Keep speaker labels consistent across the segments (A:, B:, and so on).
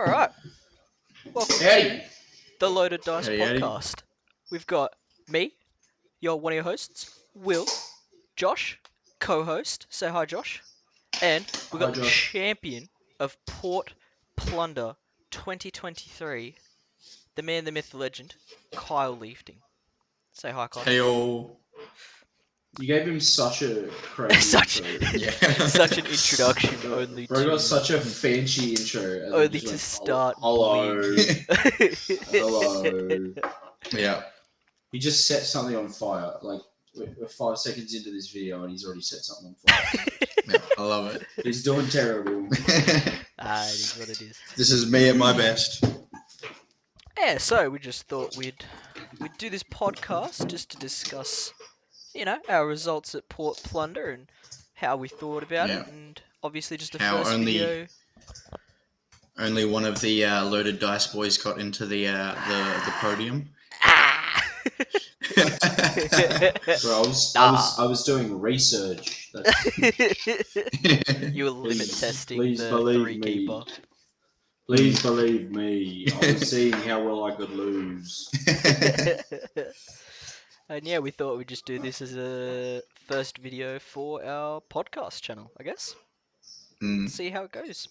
A: All right. Welcome
B: Howdy.
A: to the Loaded Dice
B: Howdy.
A: podcast. We've got me, one of your hosts, Will, Josh, co-host. Say hi, Josh. And we've
B: Hi,
A: got the
B: Josh.
A: champion of Port Plunder 2023, the man, the myth, the legend, Kyle Leafting. Say hi, Kyle.
B: Heyo.
C: You gave him such a crazy
A: Such-
C: intro.
B: Yeah.
A: Such an introduction, only
C: Bro
A: to
C: got such a fancy intro. And
A: only
C: just
A: to
C: went,
A: start.
C: Hello.
A: bleeding.
C: Hello.
B: Yeah.
C: He just set something on fire. Like, we're 5 seconds into this video and he's already set something on fire.
B: Yeah. I love it.
C: He's doing terrible.
A: It is what it is.
B: This is me at my best.
A: Yeah, so we just thought we'd do this podcast just to discuss, our results at Port Plunder and how we thought about
B: Yeah.
A: it, and obviously just a
B: How
A: first
B: only-
A: video.
B: Only one of the loaded dice boys got into the podium.
A: Ah!
C: Bro, I was doing research.
A: You were limit
C: Please-
A: testing
C: please
A: the
C: believe
A: three
C: me.
A: keeper.
C: Please believe me. I was seeing how well I could lose.
A: And yeah, we thought we'd just do this as a first video for our podcast channel, I guess.
B: Mm.
A: See how it goes.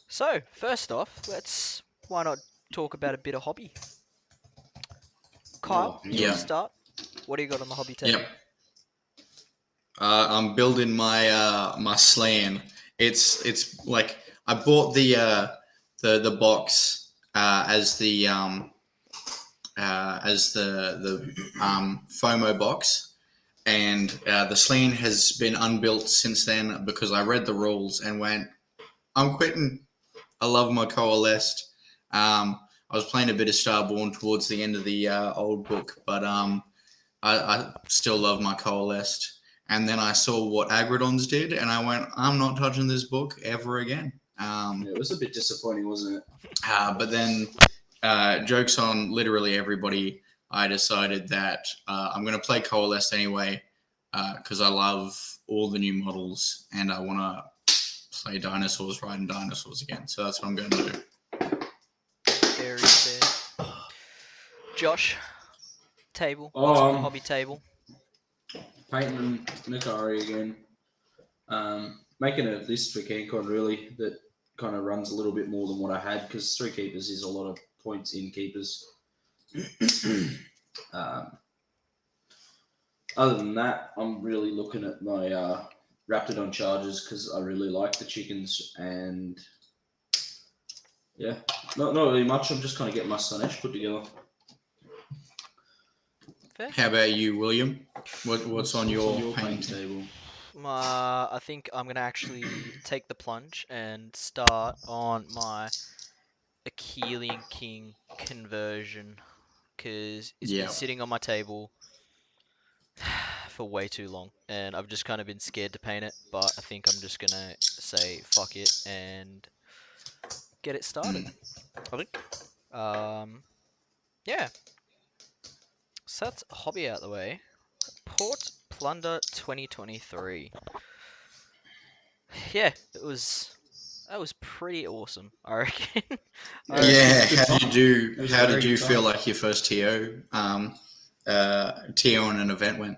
A: So, first off, why not talk about a bit of hobby? Kyle, you
B: Yeah.
A: want to start? What do you got on the hobby table?
B: Yep. I'm building my my slan. It's like I bought the box as the FOMO box, and the slan has been unbuilt since then because I read the rules and went, I'm quitting. I love my Coalesced. I was playing a bit of Starborn towards the end of the old book, but I still love my Coalesced. And then I saw what Agrodons did, and I went, I'm not touching this book ever again.
C: It was a bit disappointing, wasn't it?
B: But then, jokes on literally everybody, I decided that I'm going to play Coalesced anyway because I love all the new models and I want to play dinosaurs, riding dinosaurs again. So that's what I'm going to do.
A: Very fair. Josh, table. What's on the hobby table?
C: Painting Nakari again. Making a list for CanCon really that kind of runs a little bit more than what I had because 3 keepers is a lot of points in keepers. Other than that, I'm really looking at my Raptidon charges because I really like the chickens and yeah, not really much. I'm just kind of getting my Slanesh put together.
A: Fair.
B: How about you, William? What's on your
C: painting
B: painting?
C: table?
A: I think I'm gonna actually take the plunge and start on my Achillean King conversion because it's
B: Yeah.
A: been sitting on my table for way too long, and I've just kind of been scared to paint it. But I think I'm just gonna say fuck it and get it started. I think. Yeah. So that's hobby out the way. Port Plunder 2023. Yeah, that was pretty awesome, I reckon.
B: Yeah. How did you
C: It was
B: do?
C: a
B: How
C: very
B: did you
C: good
B: feel
C: time.
B: like your first TO? TO on an event went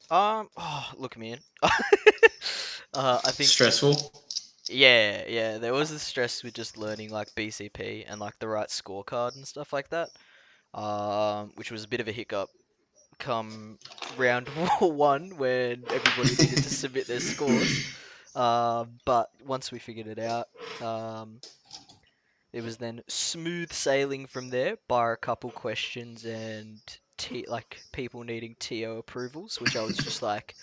A: Look, man. I think
B: stressful.
A: yeah, there was a stress with just learning like BCP and like the right scorecard and stuff like that. Which was a bit of a hiccup come round 1 when everybody needed to submit their scores. But once we figured it out, it was then smooth sailing from there, bar a couple questions and people needing TO approvals, which I was just like,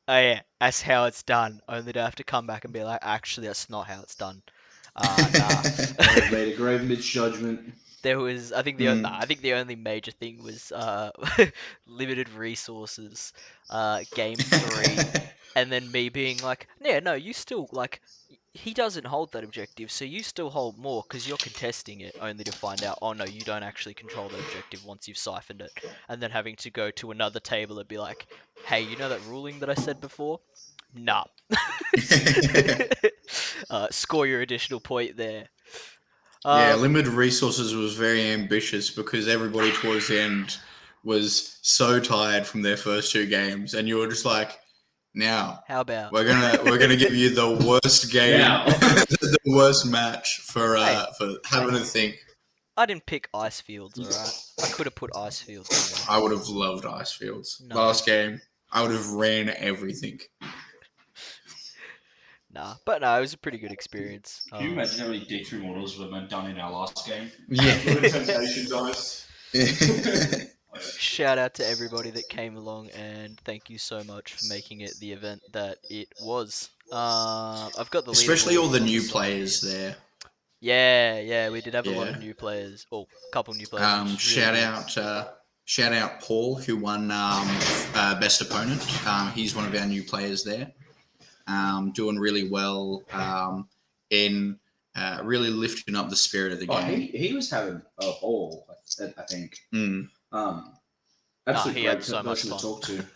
A: oh yeah, that's how it's done. Only to have to come back and be like, actually, that's not how it's done. Nah.
C: I made a grave misjudgment.
A: There was, I think I think the only major thing was limited resources, game 3, and then me being like, yeah, no, you still like, he doesn't hold that objective, so you still hold more because you're contesting it, only to find out, oh no, you don't actually control that objective once you've siphoned it, and then having to go to another table and be like, hey, you know that ruling that I said before? Nah. Score your additional point there.
B: Yeah,
A: Um,
B: limited resources was very ambitious because everybody towards the end was so tired from their first two games, and you were just like, "Now
A: how about?
B: we're gonna give you the worst game,
C: Now.
B: the worst match for
A: Hey.
B: having to think."
A: I didn't pick Ice Fields, alright? I could have put Ice Fields in there.
B: I would have loved Icefields.
A: No.
B: Last game, I would have ran everything.
A: Nah, but no, it was a pretty good experience.
C: Can you imagine how many D3 models would have been done in our last game?
B: Yeah.
C: Temptation dice.
A: Shout out to everybody that came along, and thank you so much for making it the event that it was. I've got the
B: Especially
A: leaderboard
B: all the
A: on
B: new
A: side
B: players
A: here.
B: there.
A: Yeah, we did have a lot of
B: Yeah.
A: new players. Oh, a couple new players. which is
B: Shout
A: really
B: shout out Paul who won best opponent. He's one of our new players there. Doing really well in really lifting up the spirit of the
C: Oh,
B: game.
C: he was having a ball, I think.
B: Mm.
C: Absolutely
A: he
C: great
A: had so much
C: person to
A: fun.
C: talk to.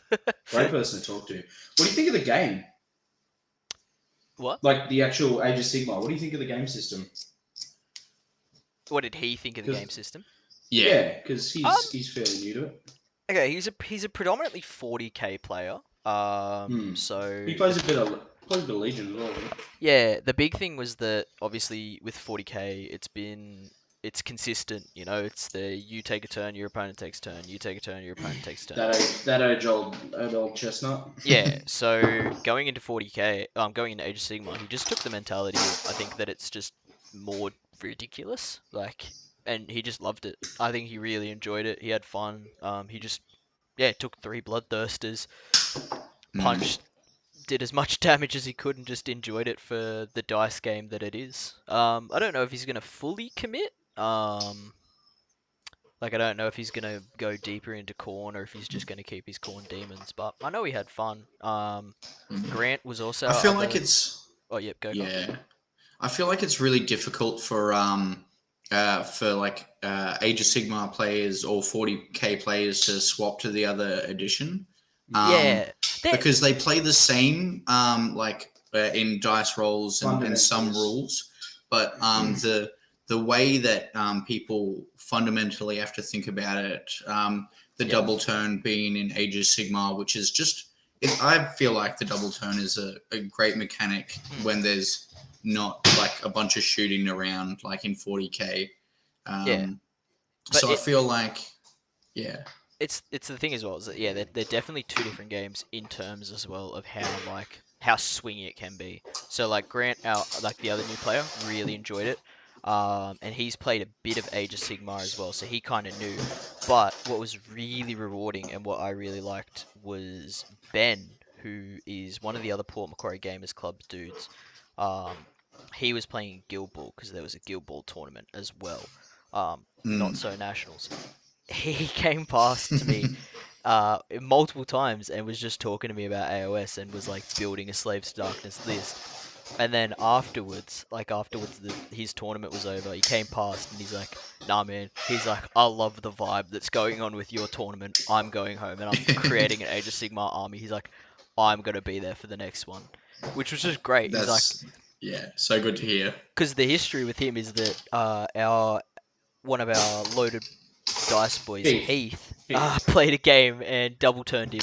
C: Great person to talk to. What do you think of the game?
A: What?
C: Like the actual Age of Sigmar. What do you think of the game system?
A: What did he think of the
C: 'Cause-
A: game system?
B: Yeah.
C: because he's fairly new to it.
A: Okay, he's a predominantly 40k player. So
C: He plays a bit of Legion as well. Doesn't
A: yeah, the big thing was that obviously with 40k, it's consistent. You know, it's the you take a turn, your opponent takes a turn. You take a turn, your opponent takes a
C: he?
A: turn.
C: That age old chestnut.
A: Yeah, so going into 40k, going into Age of Sigmar, he just took the mentality of I think that it's just more ridiculous, like, and he just loved it. I think he really enjoyed it. He had fun. He just took 3 bloodthirsters, punched, did as much damage as he could, and just enjoyed it for the dice game that it is. I don't know if he's gonna fully commit. Like, I don't know if he's going to go deeper into Khorne or if he's just going to keep his Khorne demons, but I know he had fun. Grant was also...
B: I feel like it's...
A: Oh, yep, go.
B: Yeah. I feel like it's really difficult for Age of Sigmar players or 40k players to swap to the other edition.
A: Yeah.
B: Because they play the same in dice rolls and some rules, but the way that people fundamentally have to think about it, double turn being in Age of Sigmar, which is just, I feel like the double turn is a great mechanic when there's not like a bunch of shooting around like in 40k. So I feel like, yeah.
A: It's the thing as well, is that they're definitely 2 different games in terms as well of how swingy it can be. So like Grant, the other new player, really enjoyed it. And he's played a bit of Age of Sigmar as well, so he kind of knew. But what was really rewarding and what I really liked was Ben, who is one of the other Port Macquarie Gamers Club dudes. He was playing Guild Ball because there was a Guild Ball tournament as well. Not so nationals. He came past to me multiple times and was just talking to me about AOS and was like building a Slaves to Darkness list. And then afterwards, his tournament was over, he came past and he's like, nah man, he's like, I love the vibe that's going on with your tournament. I'm going home and I'm creating an Age of Sigmar army. He's like, I'm going to be there for the next one. Which was just great. He's like,
B: yeah, so good to hear.
A: Because the history with him is that one of our loaded dice boys, Heath. Played a game and double turned him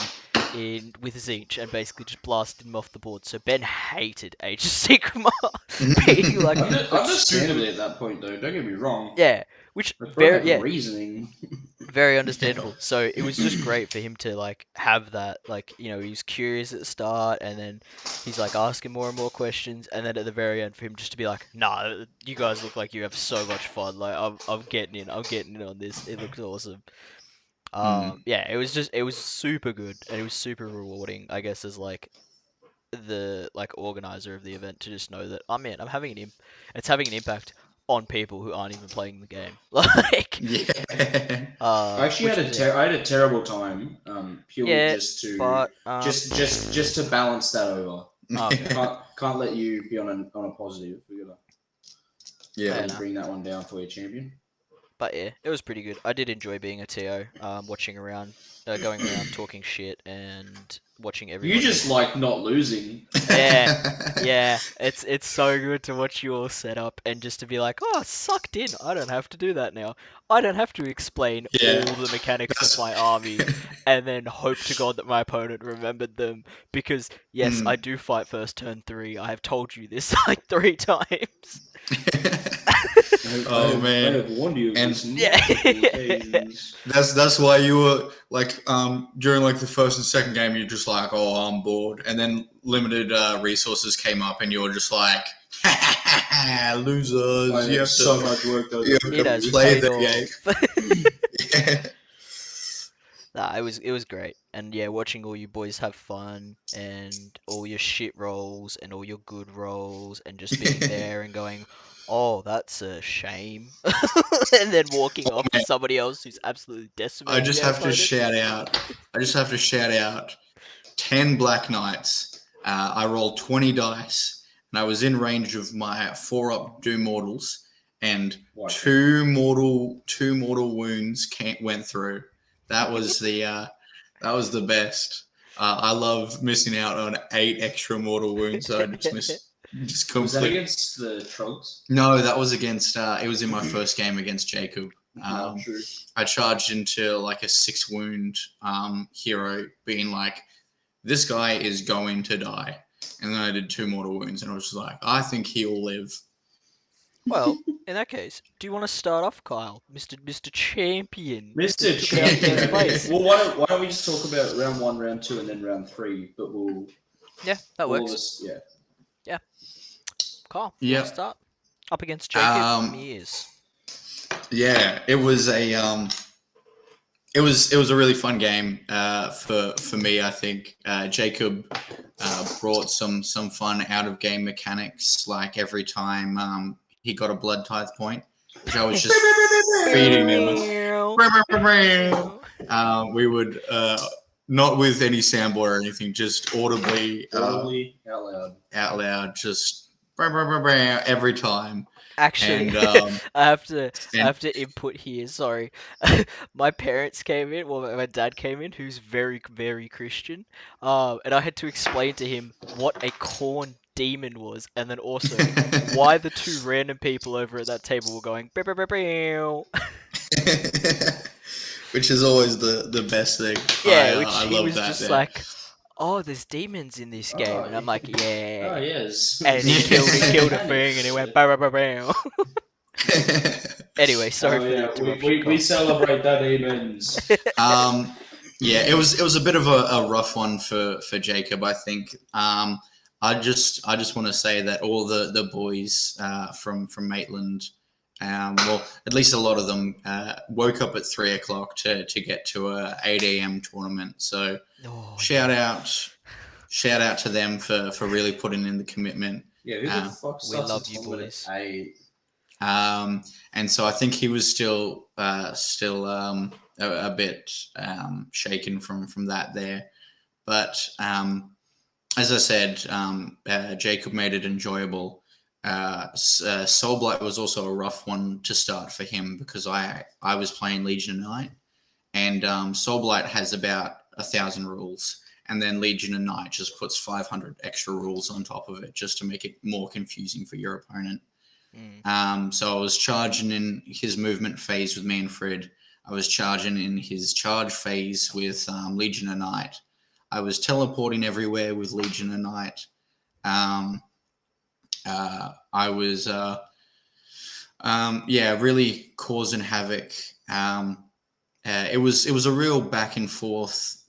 A: with Zinch and basically just blasted him off the board. So Ben hated Age of Sigmar. Being like,
C: understandably at that point though, don't get me wrong.
A: Yeah, which
C: reasoning.
A: Very understandable. So it was just great for him to like have that, like, you know, he was curious at the start and then he's like asking more and more questions, and then at the very end for him just to be like, nah, you guys look like you have so much fun, like I'm getting in on this, it looks awesome. Yeah, it was super good and it was super rewarding, I guess, as like the organizer of the event, to just know that I'm having it's having an impact on people who aren't even playing the game. Like,
C: yeah. I actually I had a terrible time. Purely just to just to balance that over. Okay. Can't let you be on a positive. We gotta bring that one down for your champion.
A: But yeah, it was pretty good. I did enjoy being a TO, watching around, going around talking shit and watching
C: You
A: everybody.
C: just like not losing.
A: Yeah, it's so good to watch you all set up and just to be like, oh, sucked in. I don't have to do that now. I don't have to explain
B: Yeah.
A: all the mechanics of
B: That's-
A: my army and then hope to God that my opponent remembered them. Because yes, I do fight first turn 3. I have told you this like 3 times.
B: Oh, man.
C: I have warned you of
B: And-
C: this
A: Yeah.
C: multiple occasions.
B: That's why you were like during like the first and second game you're just like, oh, I'm bored, and then limited resources came up and you were just like, losers.
C: I
B: You
C: have
B: have
C: so
B: to
C: much work done.
B: you have
A: It
B: to
A: has
B: play
A: paid
B: the
A: off.
B: game. Yeah.
A: Nah, it was great. And yeah, watching all you boys have fun and all your shit rolls and all your good rolls and just being there and going, oh, that's a shame. And then walking
B: Oh,
A: off to
B: man.
A: somebody else who's absolutely
B: I
A: decimating
B: just
A: their
B: have to
A: opponent.
B: shout out. I just have to shout out 10 Black Knights. I rolled 20 dice, and I was in range of my 4-up Doom Mortals, and
C: Why?
B: two mortal wounds went through. That was the best. I love missing out on 8 extra mortal wounds that I just missed. Just
C: Was that
B: completely.
C: against the Trogs?
B: No, that was against. It was in my first game against Jacob.
C: No, true.
B: I charged into like a 6 wound hero, being like, this guy is going to die. And then I did 2 mortal wounds, and I was just like, I think he'll live.
A: Well, in that case, do you want to start off, Kyle? Mr. Champion.
C: Mr.
A: who took it out in
C: Champion.
A: first place.
C: Well, why don't we just talk about round 1, round 2, and then round 3? But we'll
A: Yeah, that
C: all of
A: works.
C: us, yeah.
A: Kyle, you
B: Yep.
A: want to start? Up against Jacob Mears.
B: Yeah, it was a it was a really fun game for me. I think Jacob brought some fun out of game mechanics. Like every time he got a blood tithe point, which I was just feeding him. We would not with any soundboard or anything, just audibly
C: Audibly out loud.
B: just every time.
A: Actually,
B: And
A: I have to input here. Sorry, my parents came in. Well, my dad came in, who's very, very Christian. And I had to explain to him what a corn demon was, and then also why the 2 random people over at that table were going.
B: Which is always the best thing.
A: Yeah, which
B: I
A: he
B: love
A: was
B: that
A: just
B: bit.
A: like, oh, there's demons in this game, and I'm like,
C: Oh,
A: yeah.
C: yes.
A: And he
B: Yeah.
A: killed a thing, and he went bow bow bow bow. Anyway, sorry for the interruption.
C: we celebrate the demons.
B: Yeah, it was a bit of a rough one for Jacob, I think. I just want to say that all the boys from Maitland, well, at least a lot of them woke up at 3 o'clock to get to a 8 a.m. tournament. So
A: Oh,
B: shout out to them for really putting in the commitment.
C: Yeah, who the fuck
A: we
C: starts
A: love
C: a
A: you,
C: tournament
A: boys.
C: at 8?
B: And so I think he was still a bit shaken from that there. But as I said, Jacob made it enjoyable. Soulblight was also a rough one to start for him because I was playing Legion of Night, and Soulblight has about 1,000 rules, and then Legion of Night just puts 500 extra rules on top of it just to make it more confusing for your opponent. So I was charging in his movement phase with Manfred. I was charging in his charge phase with Legion of Night. I was teleporting everywhere with Legion of Night. I was, really causing havoc. It was a real back and forth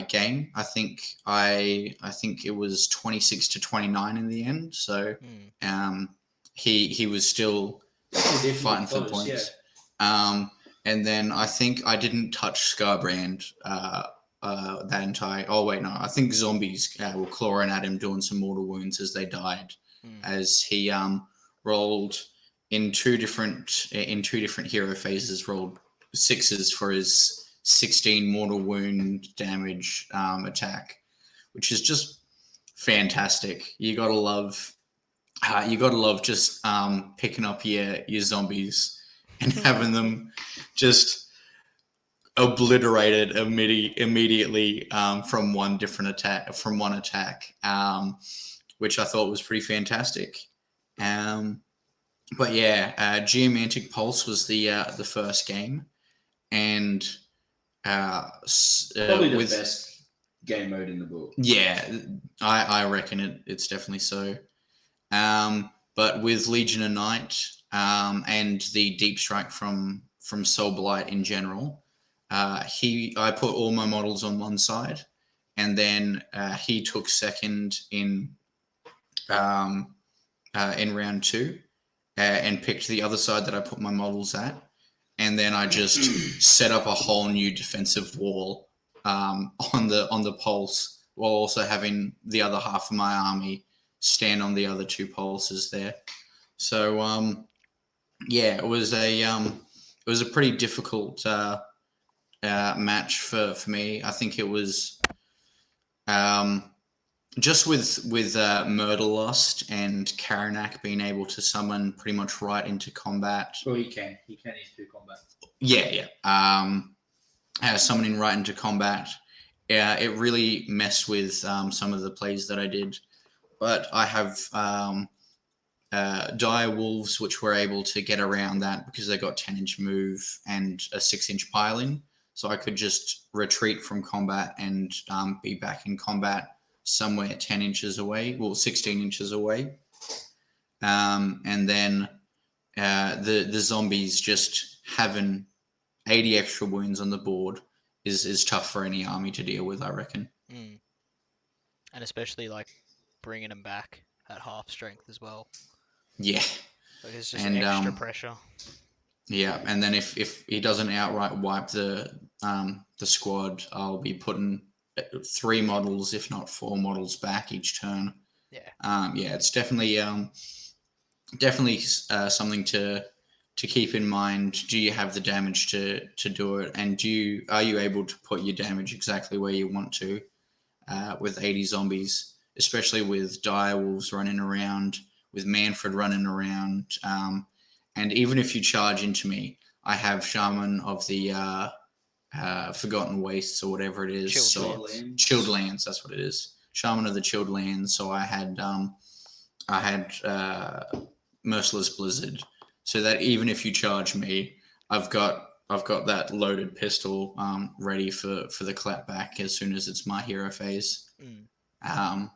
B: game. I think it was 26-29 in the end. So he was still fighting for points.
C: Yeah.
B: And then I think I didn't touch Scarbrand that entire. Oh wait, no. I think zombies were clawing at him, doing some mortal wounds as they died, as he rolled in two different hero phases. Rolled 6s for his 16 mortal wound damage attack, which is just fantastic. You gotta love just picking up your zombies and having them just obliterated immediately from one attack, which I thought was pretty fantastic. But yeah, Geomantic Pulse was the first game, and
C: Probably the best game mode in the book.
B: Yeah, I reckon it's definitely so. But with Legion of Night and the Deep Strike from Soul Blight in general, I put all my models on one side, and then he took second in round 2, and picked the other side that I put my models at, and then I just set up a whole new defensive wall on the pulse, while also having the other half of my army stand on the other 2 pulses there. So yeah, it was a pretty difficult match for me. I think it was just with Murderlust and Karanak being able to summon pretty much right into combat.
C: Well, he can into combat.
B: Yeah. Summoning right into combat. Yeah, it really messed with some of the plays that I did. But I have Dire Wolves, which were able to get around that because they got 10-inch move and a 6-inch pile-in. So I could just retreat from combat and be back in combat somewhere 10 inches away, 16 inches away. And then the zombies just having 80 extra wounds on the board is tough for any army to deal with, I reckon.
A: And especially like bringing them back at half strength as well.
B: Yeah.
A: Like it's just extra pressure.
B: Yeah, and then if he doesn't outright wipe the squad, I'll be putting 3 models, if not 4 models, back each turn.
A: Yeah.
B: Yeah, it's definitely something to keep in mind. Do you have the damage to do it, and are you able to put your damage exactly where you want to with 80 zombies, especially with Dire Wolves running around, with Manfred running around, and even if you charge into me, I have Shaman of the Forgotten Wastes or whatever it is. Chilled Lands, that's what it is. Shaman of the Chilled Lands. So I had Merciless Blizzard, so that even if you charge me, I've got that loaded pistol ready for the clapback as soon as it's my hero phase. But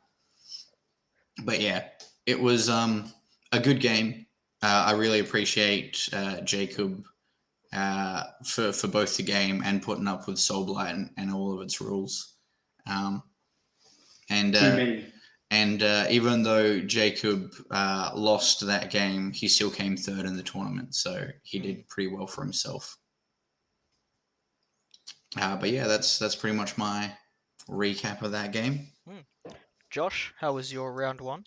B: yeah, it was a good game. I really appreciate Jacob for both the game and putting up with Soul Blight and all of its rules. And even though Jacob lost that game, he still came third in the tournament, so he did pretty well for himself. But yeah, that's pretty much my recap of that game.
A: Josh, how was your round 1?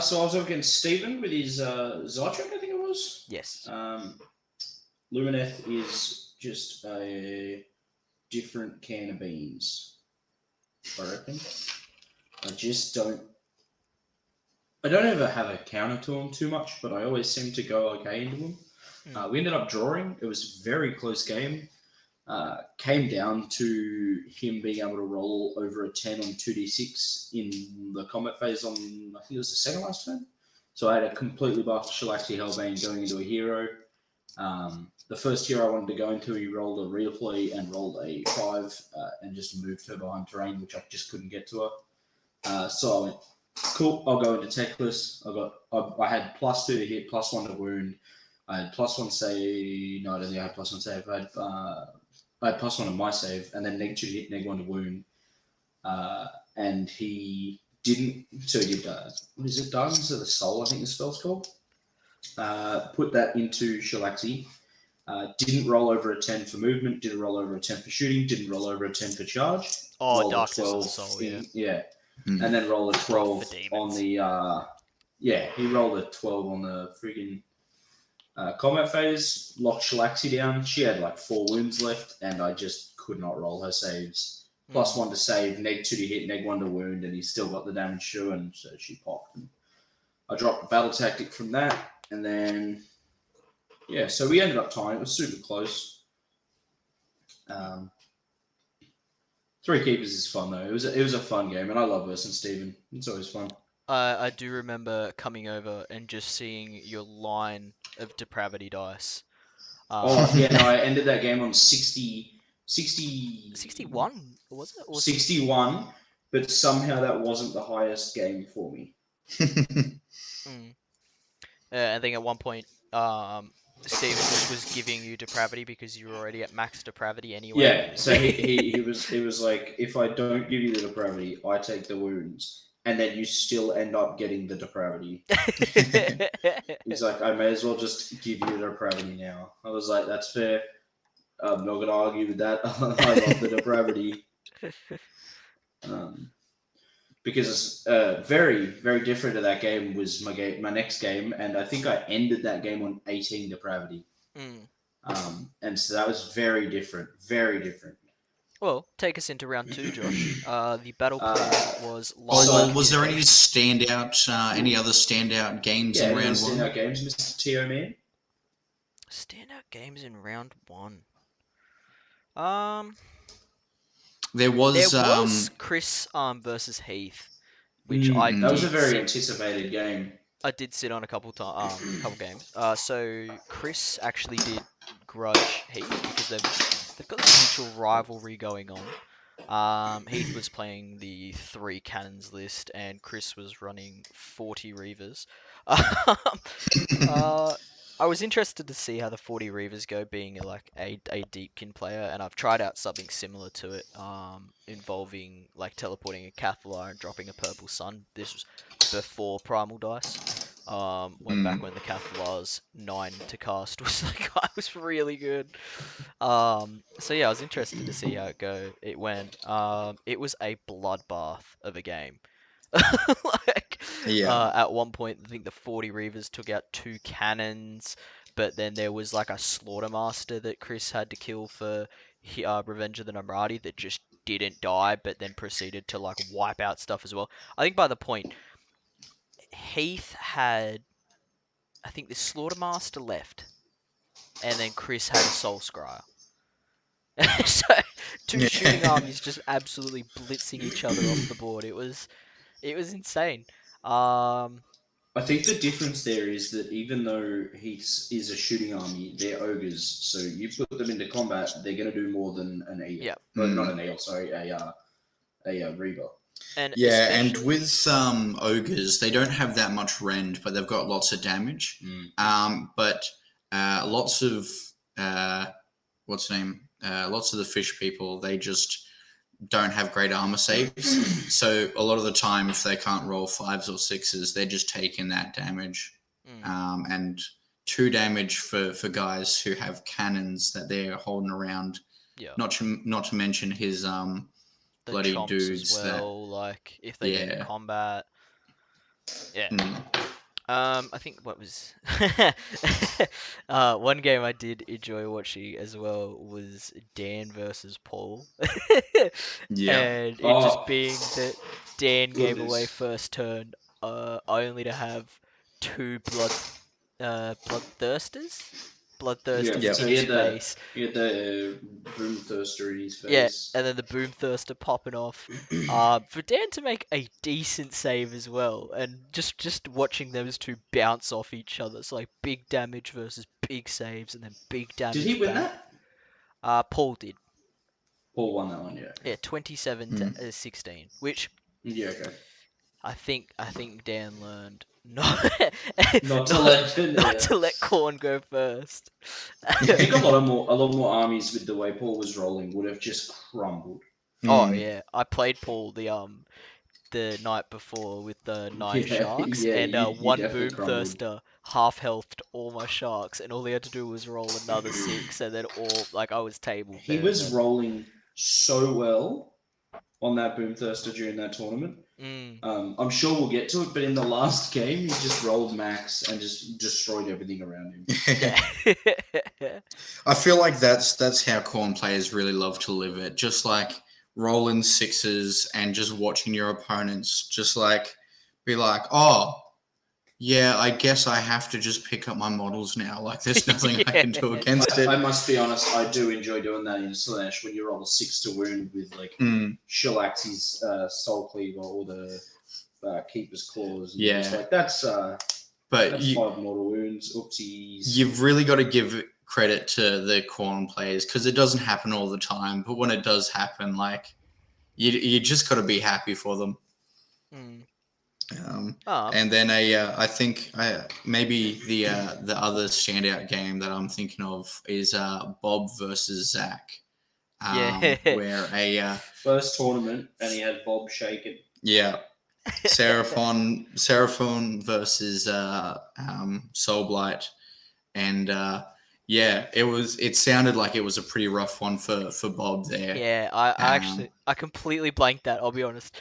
C: So I was up against Stephen with his Zytrek, I think it was.
A: Yes.
C: Lumineth is just a different can of beans, I reckon. I don't ever have a counter to him too much, but I always seem to go okay into him. We ended up drawing. It was a very close game. Came down to him being able to roll over a 10 on 2d6 in the combat phase on, I think it was the second last turn. So I had a completely buffed Shalaxi Hellbane going into a hero. The first hero I wanted to go into, he rolled a redeploy and rolled a 5 and just moved her behind terrain, which I just couldn't get to her. So I went, cool, I'll go into Techless. I had +2 to hit, +1 to wound. I had +1 save. No, I don't think I had +1 save. I had +1 on my save, and then -2 to hit, -1 to wound. And he didn't. So he did. What is it? Darkness of the Soul, I think the spell's called. Put that into Shalaxi. Didn't roll over a 10 for movement. Didn't roll over a 10 for shooting. Didn't roll over a 10 for charge.
A: Oh, Darkness of the Soul.
C: Yeah. And then roll a 12 on the. He rolled a 12 on the friggin' combat phase, locked Shalaxi down. She had like 4 wounds left, and I just could not roll her saves. +1 to save, -2 to hit, -1 to wound, and he still got the damage through, and so she popped. And I dropped a battle tactic from that, and then Yeah, so we ended up tying. It was super close. Three keepers is fun though. It was a fun game, and I love versus Steven. It's always fun.
A: I do remember coming over and just seeing your line of depravity dice.
C: Oh yeah, no, I ended that game on
A: 61 was it? Or
C: 61, but somehow that wasn't the highest game for me.
A: Mm. I think at one point, Steven just was giving you depravity because you were already at max depravity anyway.
C: Yeah, so he was like, if I don't give you the depravity, I take the wounds, and then you still end up getting the depravity. He's like, I may as well just give you the depravity now. I was like, that's fair. I'm not gonna argue with that. I love the depravity. Because very, very different to that game was my next game, and I think I ended that game on 18 depravity.
A: Mm.
C: And so that was very different, very different.
A: Well, take us into round 2, Josh. The battle plan was
B: was there any any other standout games in round 1?
C: Standout games, Mr. T.O. Man?
A: Standout games in round 1.
B: There was
A: Chris versus Heath, which
C: that was a very anticipated game.
A: I did sit on a couple games. So Chris actually did grudge Heath because they've got this mutual rivalry going on. Heath was playing the 3 cannons list, and Chris was running 40 Reavers. I was interested to see how the 40 Reavers go, being like a Deepkin player, and I've tried out something similar to it, involving like teleporting a Cathalar and dropping a purple sun. This was before Primal Dice. Back when the Cathalar's 9 to cast was was really good. So yeah, I was interested to see how it went. It was a bloodbath of a game. At one point, I think the 40 Reavers took out 2 cannons, but then there was like a Slaughtermaster that Chris had to kill for Revenge of the Namarati that just didn't die, but then proceeded to like wipe out stuff as well. I think by the point, Heath had, I think the Slaughtermaster left, and then Chris had a Soul Scryer. So 2 shooting armies just absolutely blitzing each other off the board. It was insane.
C: I think the difference there is that even though he is a shooting army, they're ogres. So you put them into combat, they're going to do more than an eel.
A: Yeah.
C: Not an eel, sorry, a Reaver.
B: And with ogres, they don't have that much rend, but they've got lots of damage. But lots of lots of the fish people, they just don't have great armor saves. So a lot of the time, if they can't roll 5s or 6s, they're just taking that damage. And 2 damage for guys who have cannons that they're holding around. Yeah. Not to mention his the bloody dudes
A: as well, like if they get in combat. Yeah. I think what was one game I did enjoy watching as well was Dan versus Paul. And it just being that Dan gave away first turn, only to have 2 bloodthirsters in his face.
C: He had the Boomthirster in his face.
A: Yeah, and then the Boomthirster popping off. For Dan to make a decent save as well, and just watching those 2 bounce off each other. It's like big damage versus big saves, and then big damage.
C: Did he win
A: that? Paul did.
C: Paul won that one, yeah.
A: Yeah, 27 to 16, which.
C: Yeah, okay.
A: I think Dan learned not to let Khorne go first.
C: I think a lot more armies with the way Paul was rolling would have just crumbled.
A: Oh yeah, I played Paul the night before with the 9 sharks, and one Boomthirster half healthed all my sharks, and all he had to do was roll another 6, and then I was table.
C: He was rolling so well on that Boomthirster during that tournament. I'm sure we'll get to it, but in the last game, he just rolled max and just destroyed everything around him.
B: I feel like that's how Khorne players really love to live it. Just like rolling 6s and just watching your opponents just like be like, oh, yeah, I guess I have to just pick up my models now. Like, there's nothing I can do against
C: I
B: it.
C: must be honest, I do enjoy doing that in Slash when you roll a 6 to wound with like
B: Mm,
C: Shellax's Soul Cleaver or the Keeper's Claws. And
B: Yeah.
C: just like that's
B: but
C: 5 mortal wounds. Oopsies.
B: you've really got to give credit to the Quorn players because it doesn't happen all the time. But when it does happen, like, you just got to be happy for them.
A: Mm.
B: And then I think maybe the other standout game that I'm thinking of is Bob versus Zach.
A: Yeah.
B: Where
C: First tournament, and he had Bob shaken.
B: yeah, Seraphon versus Soulblight, and yeah, it sounded like it was a pretty rough one for Bob there.
A: Yeah, I completely blanked that, I'll be honest.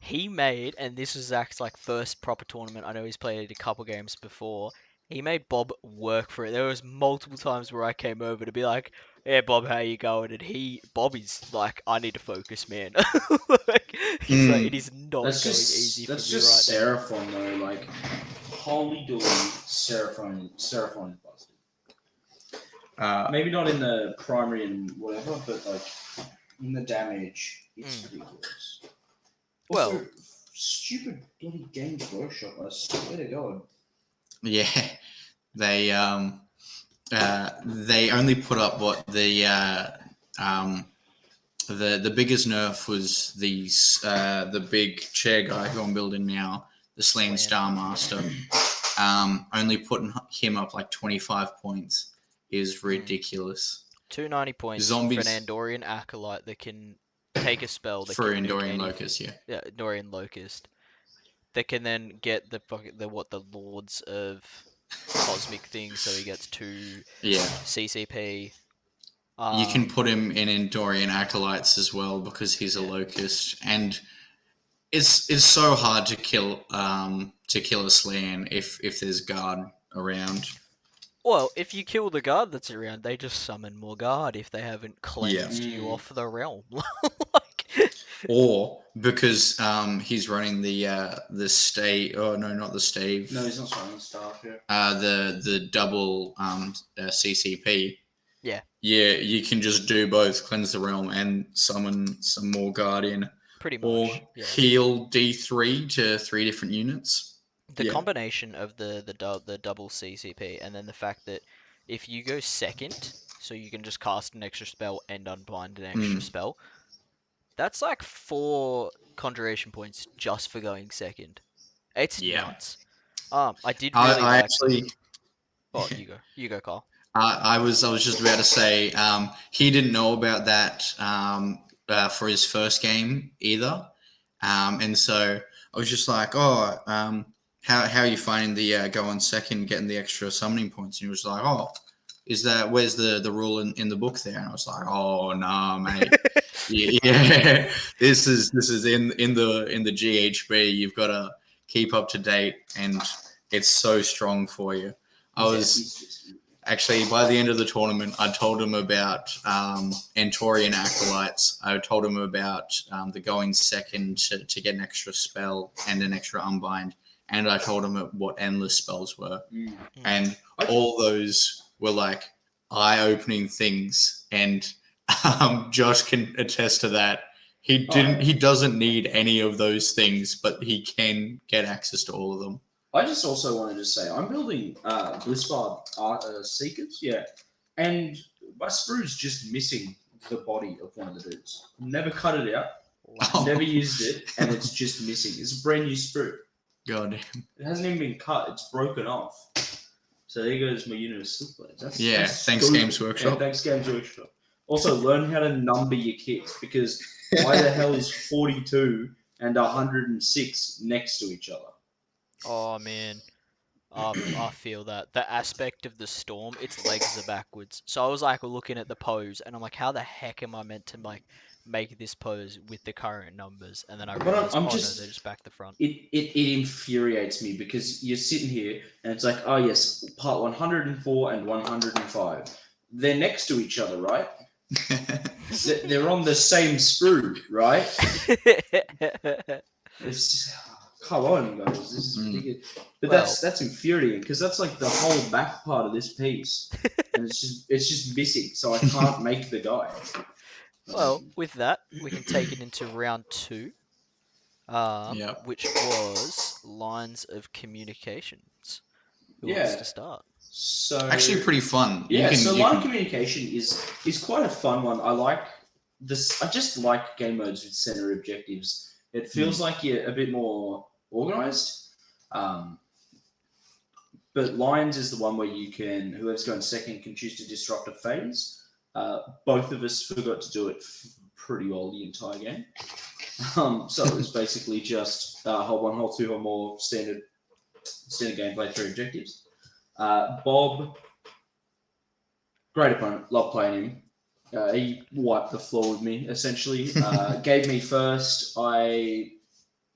A: He made, and this was Zach's like first proper tournament. I know he's played a couple games before. He made Bob work for it. There was multiple times where I came over to be like, "Yeah, Bob, how you going?" And Bob is like, "I need to focus, man." Like, he's like, "It is not
C: That's
A: going
C: just
A: easy for
C: that's
A: me
C: just
A: right now."
C: Seraphon though. Like, holy dooly, Seraphon is busted. Maybe not in the primary and whatever, but like in the damage, it's ridiculous. Also,
A: Well,
C: stupid bloody Games Workshop. I swear to God.
B: Yeah, they only put up what the biggest nerf was the big chair guy who I'm building now, the Slain Star Master. Only putting him up like 25 points is ridiculous.
A: 290 points
B: Zombies-
A: for an Andorian Acolyte that can take a spell that
B: For
A: can make
B: Endorian
A: any-
B: Locust, yeah.
A: Yeah, Andorian Locust. That can then get the Lords of Cosmic things, so he gets 2
B: Yeah.
A: CCP.
B: You can put him in Endorian Acolytes as well because he's a Locust, and it's so hard to kill a Slan if there's guard around.
A: Well, if you kill the guard that's around, they just summon more guard if they haven't cleansed you off the realm. Like,
B: or because he's running the stave. Oh no, not the stave.
C: No, he's not running staff here.
B: The double CCP.
A: Yeah.
B: Yeah, you can just do both, cleanse the realm and summon some more guardian.
A: pretty much.
B: Or
A: Yeah.
B: heal D3 to 3 different units.
A: The
B: Yeah.
A: combination of the double CCP and then the fact that if you go second, so you can just cast an extra spell and unbind an extra spell, that's like 4 conjuration points just for going second. It's nuts. I did really
B: I
A: like.
B: actually.
A: Oh, you go, Carl.
B: I was just about to say he didn't know about that for his first game either, and so I was just like, oh, how are you finding the going second, getting the extra summoning points? And he was like, oh, where's the rule in the book there? And I was like, oh no, mate. yeah, this is in the GHB. You've got to keep up to date, and it's so strong for you. Actually, by the end of the tournament, I told him about Antorian Acolytes. I told him about the going second to get an extra spell and an extra unbind. And I told him what endless spells were. And all those were like eye-opening things. And Josh can attest to that. He doesn't need any of those things, but he can get access to all of them.
C: I just also wanted to say I'm building Blissbard Seekers, and my sprue's just missing the body of one of the dudes. Never cut it out, never used it, and it's just missing. It's a brand new sprue.
B: God,
C: it hasn't even been cut; it's broken off. So there goes my unit of Silkblades.
B: Thanks
C: good.
B: Games Workshop.
C: Yeah, thanks Games Workshop. Also, learn how to number your kits because why the hell is 42 and 106 next to each other?
A: Oh man, I feel that the aspect of the storm, its legs are backwards. So I was like looking at the pose, and I'm like, how the heck am I meant to like make this pose with the current numbers? And then I realized, no, they're just back the front.
C: It infuriates me because you're sitting here and it's like, oh yes, part 104 and 105. They're next to each other, right? They're on the same sprue, right? It's just, come on, guys, this is ridiculous. But
A: Well-
C: that's infuriating because that's like the whole back part of this piece, and it's just missing. So I can't make the guy.
A: Well, with that, we can take it into round 2,
B: Yep.
A: which was lines of communications. Who
C: Yeah.
A: wants to start?
C: So
B: Actually, pretty fun.
C: Yeah, so
B: you
C: line of communication is quite a fun one. I like this. I just like game modes with center objectives. It feels like you're a bit more organized. But lines is the one where you can, whoever's going second can choose to disrupt a phase. Both of us forgot to do it pretty well the entire game. So it was basically just hold 1, hold 2, or more standard gameplay, 3 objectives. Bob, great opponent, love playing him. He wiped the floor with me, essentially. Gave me first. I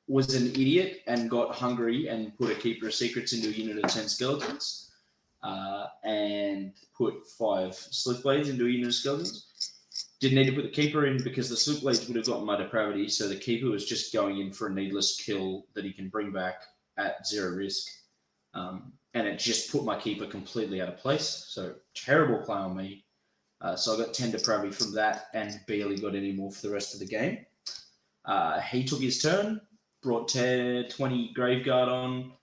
C: was an idiot and got hungry and put a Keeper of Secrets into a unit of 10 skeletons. And put 5 Slick Blades into a unit of skeletons. Didn't need to put the Keeper in because the Slick Blades would have gotten my depravity, so the Keeper was just going in for a needless kill that he can bring back at 0 risk. And it just put my Keeper completely out of place. So terrible play on me. So I got 10 depravity from that and barely got any more for the rest of the game. He took his turn, brought 20 Graveguard on.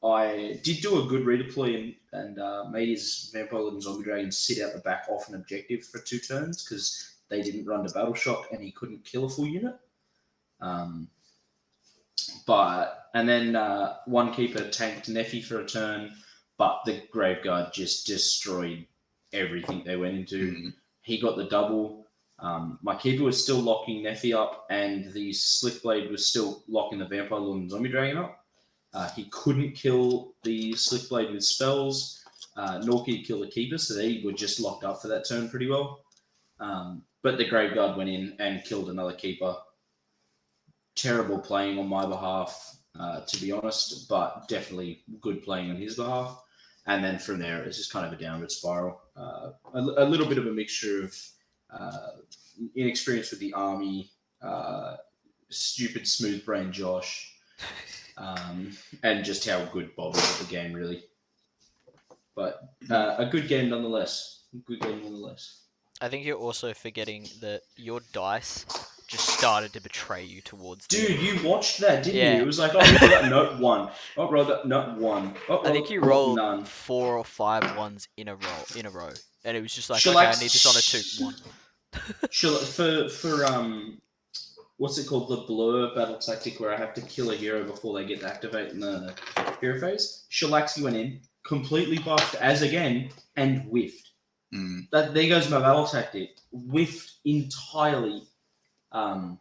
C: I did do a good redeploy and made his Vampire and Zombie Dragon sit out the back off an objective for 2 turns because they didn't run to Battle Shock and he couldn't kill a full unit. And then one Keeper tanked Neffy for a turn, but the Graveguard just destroyed everything they went into. He got the double. My Keeper was still locking Neffy up, and the Slick Blade was still locking the Vampire Lord and Zombie Dragon up. He couldn't kill the Slick Blade with spells, nor could he kill the Keeper, so they were just locked up for that turn pretty well. But the Graveguard went in and killed another Keeper. Terrible playing on my behalf, to be honest, but definitely good playing on his behalf. And then from there, it's just kind of a downward spiral. A little bit of a mixture of inexperience with the army, stupid smooth brain Josh, and just how good Bob is at the game, really. But a good game nonetheless.
A: I think you're also forgetting that your dice just started to betray you towards the
C: Dude,
A: end.
C: you watched that, didn't
A: Yeah.
C: you? It was like, oh, roll that note 1. Oh, roll that note 1. Oh,
A: I think you
C: roll
A: rolled
C: none.
A: 4 or 5 ones in a row, and it was just like,
C: Shall
A: okay,
C: I-
A: I need this on a 2-1.
C: For what's it called, the blur battle tactic where I have to kill a hero before they get to activate in the hero phase. Shalaxi went in, completely buffed as again, and whiffed. There goes my battle tactic. Whiffed entirely. Kind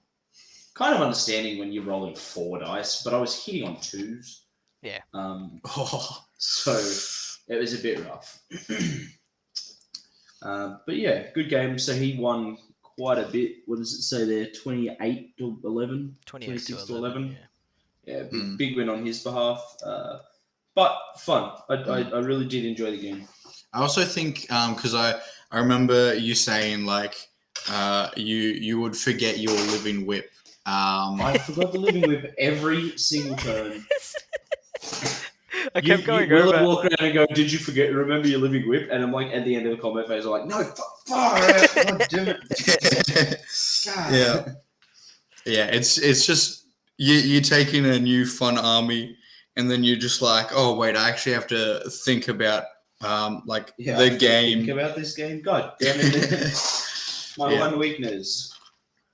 C: of understanding when you're rolling 4 dice, but I was hitting on 2s.
A: Yeah.
C: So it was a bit rough. But yeah, good game. So he won quite a bit. What does it say there? 28 to 11?
A: 26 to 11.
C: Yeah, big win on his behalf. But fun. I really did enjoy the game.
B: I also think because I remember you saying like you would forget your living whip.
C: I forgot the living whip every single turn.
A: I kept going
C: Will
A: over.
C: walk around and go, "Did you forget? Remember your living whip?" And I'm like, at the end of the combat phase, I'm like, "No, far out! God damn it!" God.
B: Yeah. It's just you taking a new fun army, and then you're just like, oh wait, I actually have to think about the game.
C: Think about this game. God damn it! My one weakness.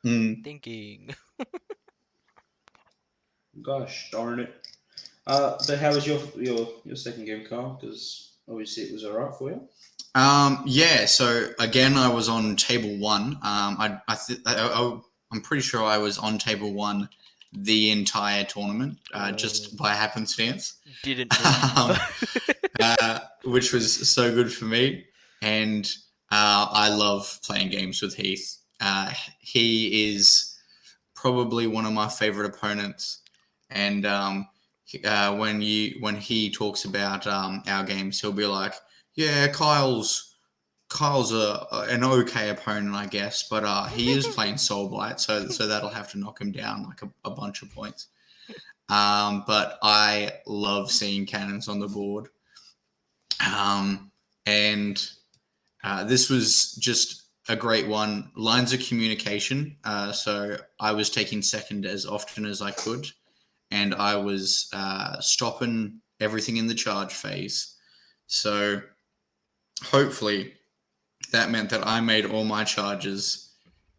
A: Thinking.
C: Gosh darn it. But how was your second game, Carl? Because obviously it was alright for you.
B: Yeah. So again, I was on table 1. I'm pretty sure I was on table 1 the entire tournament, just by happenstance.
A: Didn't know.
B: Which was so good for me. And I love playing games with Heath. He is probably one of my favorite opponents. And when he talks about our games, he'll be like, "Yeah, Kyle's an okay opponent, I guess, but he is playing Soul Blight, so that'll have to knock him down like a bunch of points." but I love seeing cannons on the board. And this was just a great one. Lines of communication. So I was taking second as often as I could, and I was stopping everything in the charge phase. So hopefully that meant that I made all my charges,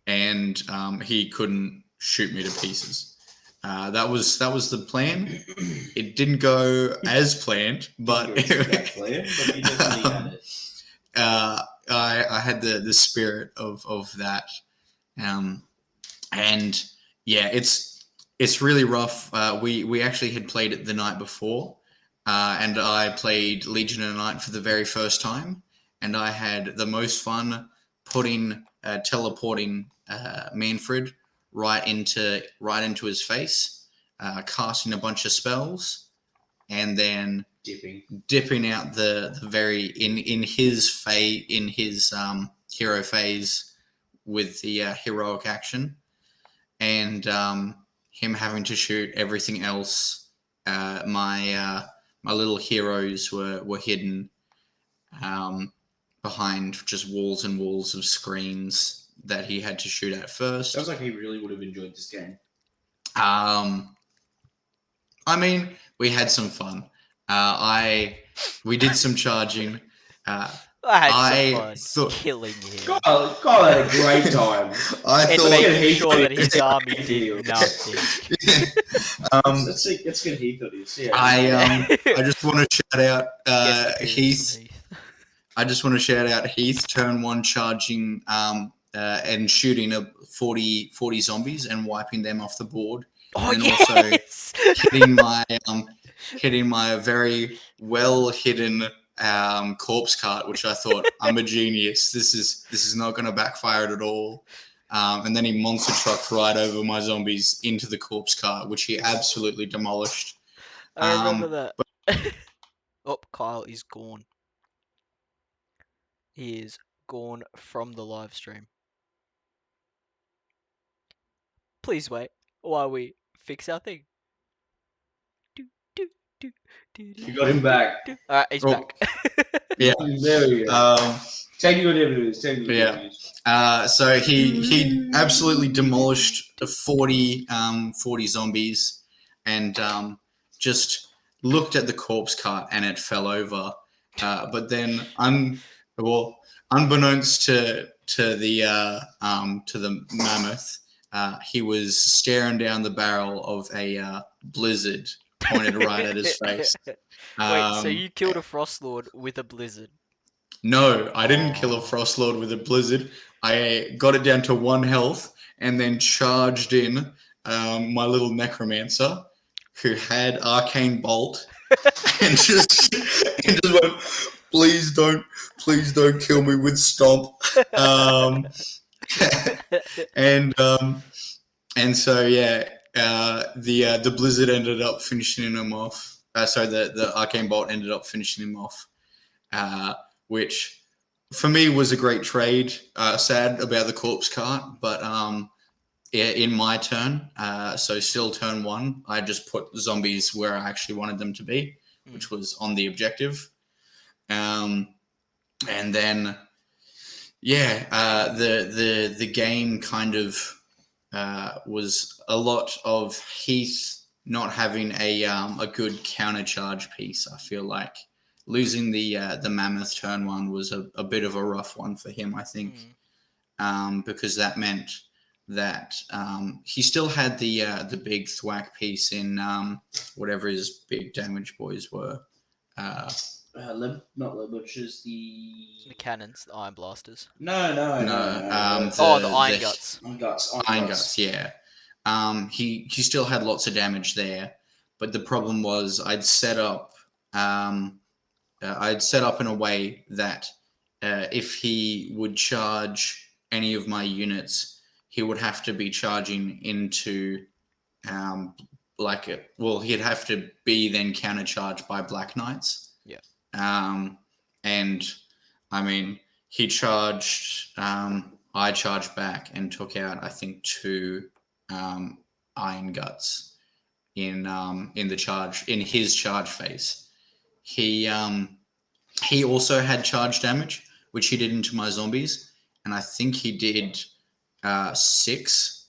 B: and he couldn't shoot me to pieces. That was the plan. It didn't go as planned, but
C: but you definitely had it.
B: I had the spirit of that, and yeah, it's really rough. We actually had played it the night before, and I played Legion of Night for the very first time, and I had the most fun teleporting Manfred right into his face, casting a bunch of spells, and then dipping out the very in his hero phase with the heroic action, and him having to shoot everything else. My little heroes were hidden behind just walls and walls of screens that he had to shoot at first.
C: Sounds like he really would have enjoyed this game.
B: I mean, we had some fun. We did some charging.
A: I had some fun
B: thought-
A: killing him.
C: God had a great time.
B: I
A: And
B: thought
A: making sure that
C: Heath-
A: his army did
C: Heath-
A: nothing.
C: Let's get Heath on this. Yeah.
B: I just want to shout out
A: Guest appearance
B: Heath.
A: from Heath.
B: I just want to shout out Heath, turn one charging and shooting 40 zombies and wiping them off the board.
A: Oh,
B: and
A: yes!
B: also hitting my very well hidden corpse cart, which I thought, I'm a genius. This is not going to backfire at all. And then he monster trucked right over my zombies into the corpse cart, which he absolutely demolished.
A: I remember that. Oh, Kyle is gone. He is gone from the live stream. Please wait while we fix our thing.
C: You got him back.
A: Alright, he's
B: Oh.
A: back.
B: Yeah.
C: There we go. Technical difficulties.
B: Yeah. So he absolutely demolished 40 zombies, and just looked at the corpse cart and it fell over. But then unbeknownst to the mammoth, he was staring down the barrel of a blizzard pointed right at his face.
A: Wait, so you killed a Frostlord with a blizzard?
B: No, I didn't kill a Frostlord with a blizzard. I got it down to 1 health and then charged in my little necromancer who had arcane bolt and just went, please don't kill me with stomp. And so yeah, the blizzard ended up finishing him off. The arcane bolt ended up finishing him off, which for me was a great trade. Sad about the corpse cart, but in my turn, so still turn 1, I just put zombies where I actually wanted them to be, which was on the objective. And then the game kind of was a lot of Heath not having a good counter charge piece. I feel like losing the mammoth turn 1 was a bit of a rough one for him, I think, because that meant that he still had the big thwack piece in whatever his big damage boys were.
C: Not lead butchers,
A: The cannons, the iron blasters.
C: No.
A: The iron guts.
C: Iron
B: Guts, yeah. He still had lots of damage there, but the problem was I'd set up in a way that if he would charge any of my units, he would have to be charging into he'd have to be then countercharged by Black Knights.
A: Yeah.
B: And I mean, he charged. I charged back and took out, I think, 2 iron guts, in his charge phase. He also had charge damage, which he did into my zombies, and I think he did 6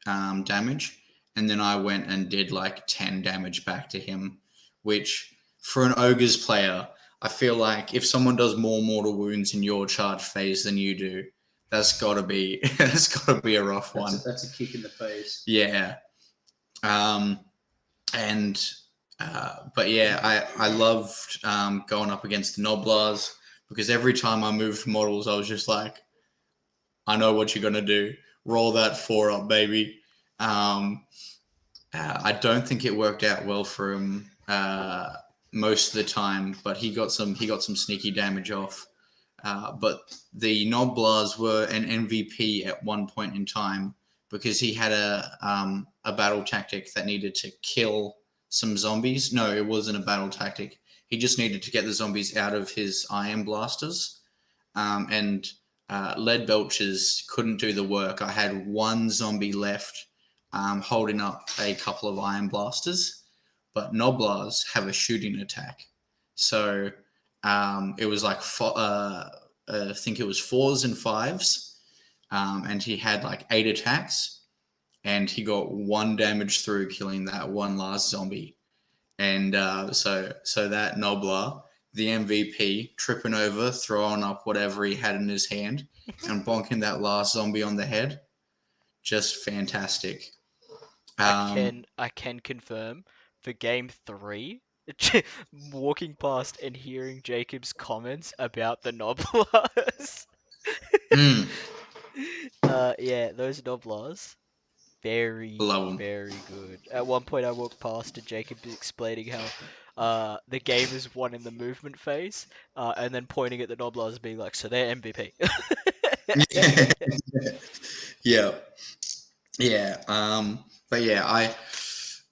B: damage, and then I went and did like 10 damage back to him, which for an ogres player, I feel like if someone does more mortal wounds in your charge phase than you do, that's got to be a rough one.
C: That's a kick in the face.
B: Yeah. But yeah, I loved going up against the Noblars because every time I moved models, I was just like, I know what you're gonna do. Roll that 4 up, baby. I don't think it worked out well for him most of the time, but he got some sneaky damage off. But the Noblars were an MVP at one point in time because he had a battle tactic that needed to kill some zombies. No, it wasn't a battle tactic. He just needed to get the zombies out of his iron blasters. And lead belchers couldn't do the work. I had one zombie left holding up a couple of iron blasters, but Noblars have a shooting attack. So it was like I think it was 4s and 5s, and he had like 8 attacks, and he got 1 damage through killing that one last zombie. And so that Noblar, the MVP, tripping over, throwing up whatever he had in his hand, and bonking that last zombie on the head, just fantastic.
A: I can confirm for game 3, walking past and hearing Jacob's comments about the Noblars. Yeah, those Noblars, very
B: Love 'em.
A: very good. At one point, I walked past and Jacob explaining how the game is won in the movement phase, and then pointing at the Noblars, being like, "So they're MVP."
B: Yeah. But yeah,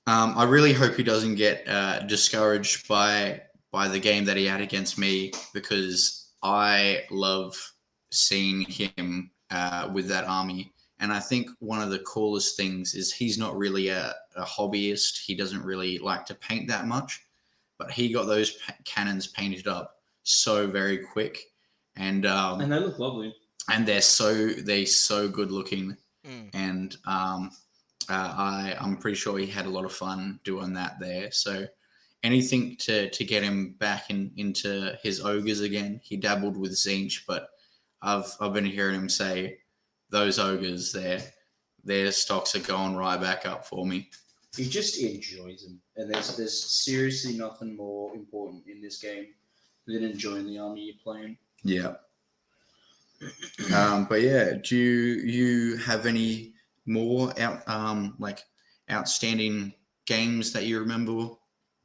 B: I really hope he doesn't get discouraged by the game that he had against me, because I love seeing him with that army. And I think one of the coolest things is he's not really a hobbyist. He doesn't really like to paint that much, but he got those cannons painted up so very quick, and
C: they look lovely.
B: And they're so good looking.
A: Mm.
B: And I'm pretty sure he had a lot of fun doing that there. So anything to get him back into his ogres again. He dabbled with Tzeentch, but I've been hearing him say those ogres, their stocks are going right back up for me.
C: He just enjoys them, and there's seriously nothing more important in this game than enjoying the army you're playing.
B: Yeah. But yeah, do you have any more outstanding games that you remember,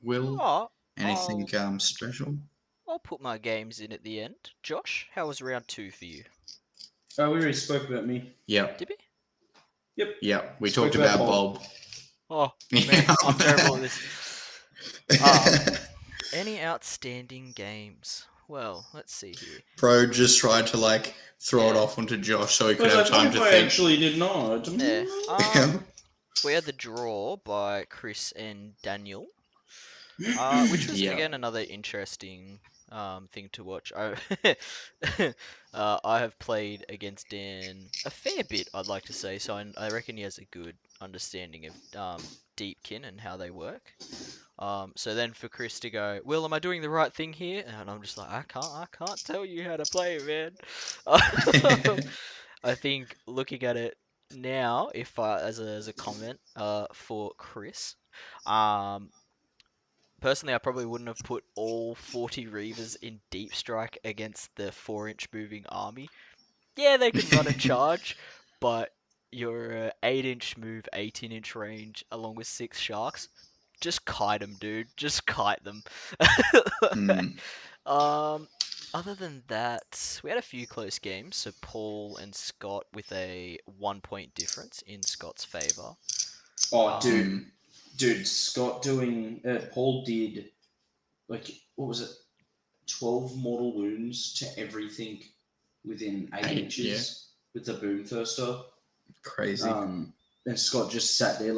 B: Will?
A: Oh,
B: Anything special?
A: I'll put my games in at the end. Josh, how was round 2 for you?
C: We already spoke about me.
B: Yep.
A: Did we?
B: Yep. We
C: Spoke
B: talked about
C: about
B: Bob.
A: Oh, man, I'm terrible at this. Any outstanding games? Well, let's see here.
B: Bro just tried to throw it off onto Josh so he could have time to
C: I
B: think.
C: actually did not.
A: Yeah. We had the draw by Chris and Daniel, which was again another interesting thing to watch. I have played against Dan a fair bit, I'd like to say, so I reckon he has a good understanding of Deepkin and how they work. So then for Chris to go, Will, am I doing the right thing here? And I'm just like, I can't tell you how to play, man. I think looking at it now, if as a comment for Chris, personally, I probably wouldn't have put all 40 Reavers in Deep Strike against the 4-inch moving army. Yeah, they can run a charge, but your 8-inch move, 18-inch range, along with 6 sharks, just kite them, dude. Just kite them. Other than that, we had a few close games. So Paul and Scott with a 1-point difference in Scott's favor.
C: Oh, dude, Scott doing. Paul did, what was it? 12 mortal wounds to everything within 8 inches with the Boom Thirster.
B: Crazy.
C: And Scott just sat there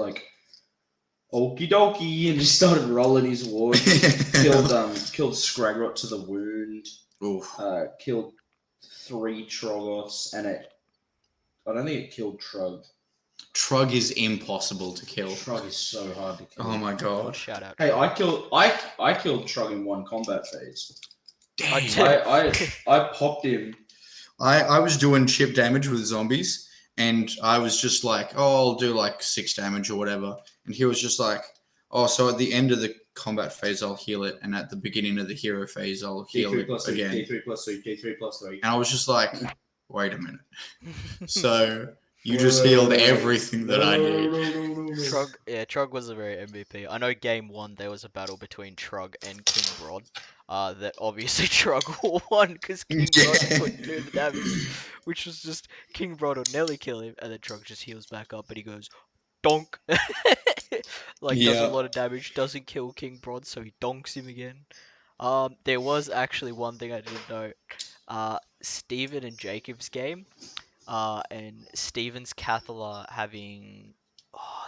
C: okie dokie, and just started rolling his ward. Killed Scragrot to the wound.
B: Oof.
C: Killed 3 Troggoths, and I don't think it killed Trug.
B: Trug is impossible to kill.
C: Trug is so hard to kill.
B: Oh my god.
A: Shout out.
C: Hey, I killed Trug in 1 combat phase.
A: I
B: Dang.
A: did.
C: I popped him.
B: I was doing chip damage with zombies, and I was just like, oh, I'll do like 6 damage or whatever. And he was just like, oh, so at the end of the combat phase, I'll heal it, and at the beginning of the hero phase, I'll heal
C: D3
B: it
C: plus 3,
B: again.
C: D3 plus 3, D3 plus 3.
B: And I was just like, wait a minute. So you just healed everything that I did.
A: Trug was a very MVP. I know game 1 there was a battle between Trug and King Brod. That obviously Trug won because King Brod couldn't do the damage, which was just King Brod would nearly kill him, and then Trug just heals back up, and he goes donk, like does
B: Yeah.
A: a lot of damage, doesn't kill King Brod, so he donks him again. There was actually one thing I didn't know. Steven and Jacob's game, and Steven's Cathala having,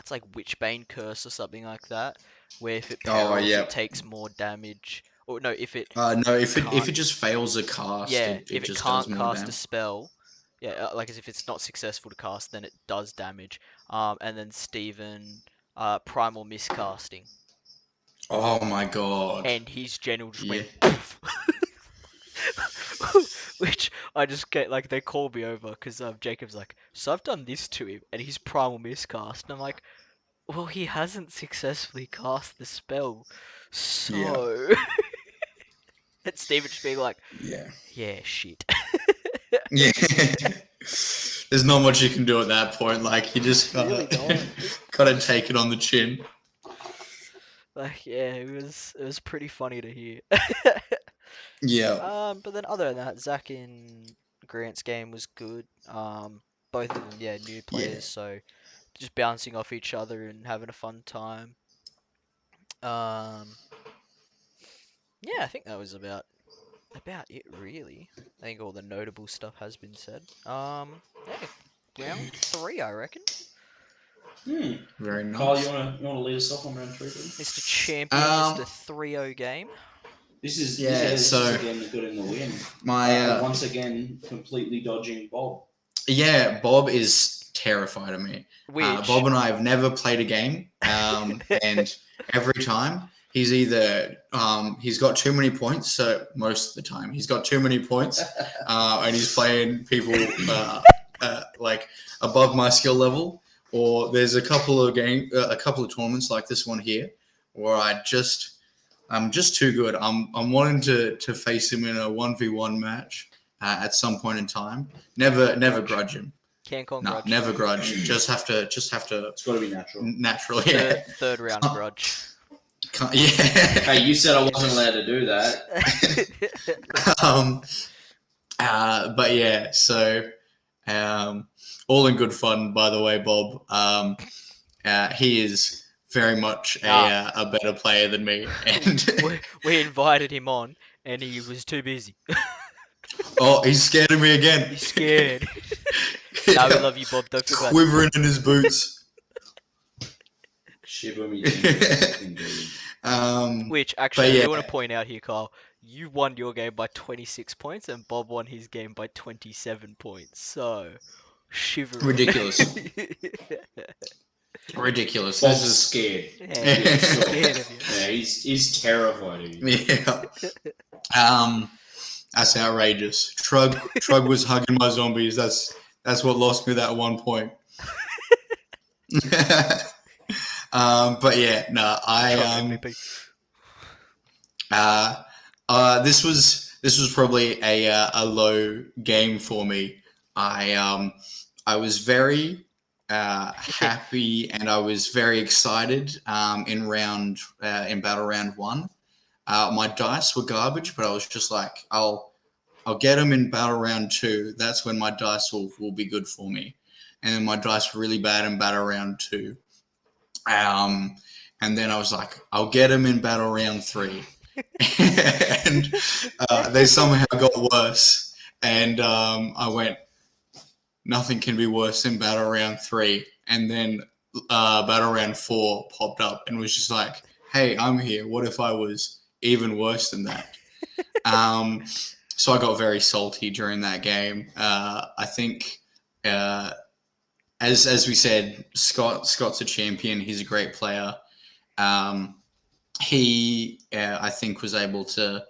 A: it's like Witchbane Curse or something like that, where if it perils,
B: yeah.
A: it takes more damage. Or no, if it
B: No, if it
A: can't-
B: just fails a cast,
A: yeah,
B: it
A: if it
B: just
A: can't
B: does more
A: cast a
B: damage.
A: spell, yeah, like as if it's not successful to cast, then it does damage. And then Steven, Primal Miscasting,
B: Oh my god.
A: and his general just
B: Yeah.
A: went poof. Which I just get, like, they call me over because Jacob's like, so I've done this to him, and he's Primal Miscast, and I'm like, well, he hasn't successfully cast the spell, so. And Steven just being like,
B: Yeah.
A: yeah, shit.
B: Yeah. There's not much you can do at that point. Like, you just
A: Really
B: gotta take it on the chin.
A: Like, yeah, it was pretty funny to hear.
B: Yeah.
A: But then other than that, Zach and Grant's game was good. Both of them, yeah, new players, so just bouncing off each other and having a fun time. Yeah, I think that was about it really. I think all the notable stuff has been said. Yeah, round 3, I reckon.
B: Very nice.
C: Kyle, you wanna lead us off on round 3, please?
A: Mr. Champion, Mr. 3-0 game.
C: This is
B: so
C: again good in the win.
B: my
C: Once again, completely dodging Bob.
B: yeah, Bob is terrified of me.
A: Which
B: Bob and I have never played a game, and every time he's either he's got too many points. So most of the time he's got too many points, and he's playing people like above my skill level. Or there's a couple of tournaments like this one here where I'm just too good. I'm wanting to face him in a 1v1 match at some point in time. Never grudge him.
A: can't call
B: No,
A: grudge.
B: never grudge. Just have to.
C: It's got to be natural.
B: Natural, yeah.
A: Third round grudge.
B: Yeah.
C: Hey, you said I wasn't allowed to do that.
B: But yeah, so all in good fun, by the way, Bob. He is very much a better player than me, and
A: we invited him on, and he was too busy.
B: oh, he's scared of me again.
A: He's scared. Nah, we love you, Bob. Don't feel bad.
B: Quivering in his boots.
C: Shiver me timbers, indeed.
A: Which, actually, I
B: yeah.
A: do want to point out here, Carl. You won your game by 26 points, and Bob won his game by 27 points. So, shiver.
B: Ridiculous. Ridiculous.
C: Bob's
B: This is
C: scared.
A: Yeah, he's scared of you.
C: Yeah, he's terrified of you.
B: yeah. That's outrageous. Trug was hugging my zombies. That's what lost me that one point. But yeah, no, this was probably a low game for me. I was very happy and I was very excited in battle round 1. My dice were garbage, but I was just like, I'll get them in battle round 2. That's when my dice will be good for me. And then my dice were really bad in battle round 2. And then I was like, I'll get them in battle round 3. And they somehow got worse. And I went, nothing can be worse than battle round 3. And then Battleground 4 popped up and was just like, hey, I'm here. What if I was even worse than that? So I got very salty during that game. I think, as we said, Scott's a champion. He's a great player. He, I think, was able to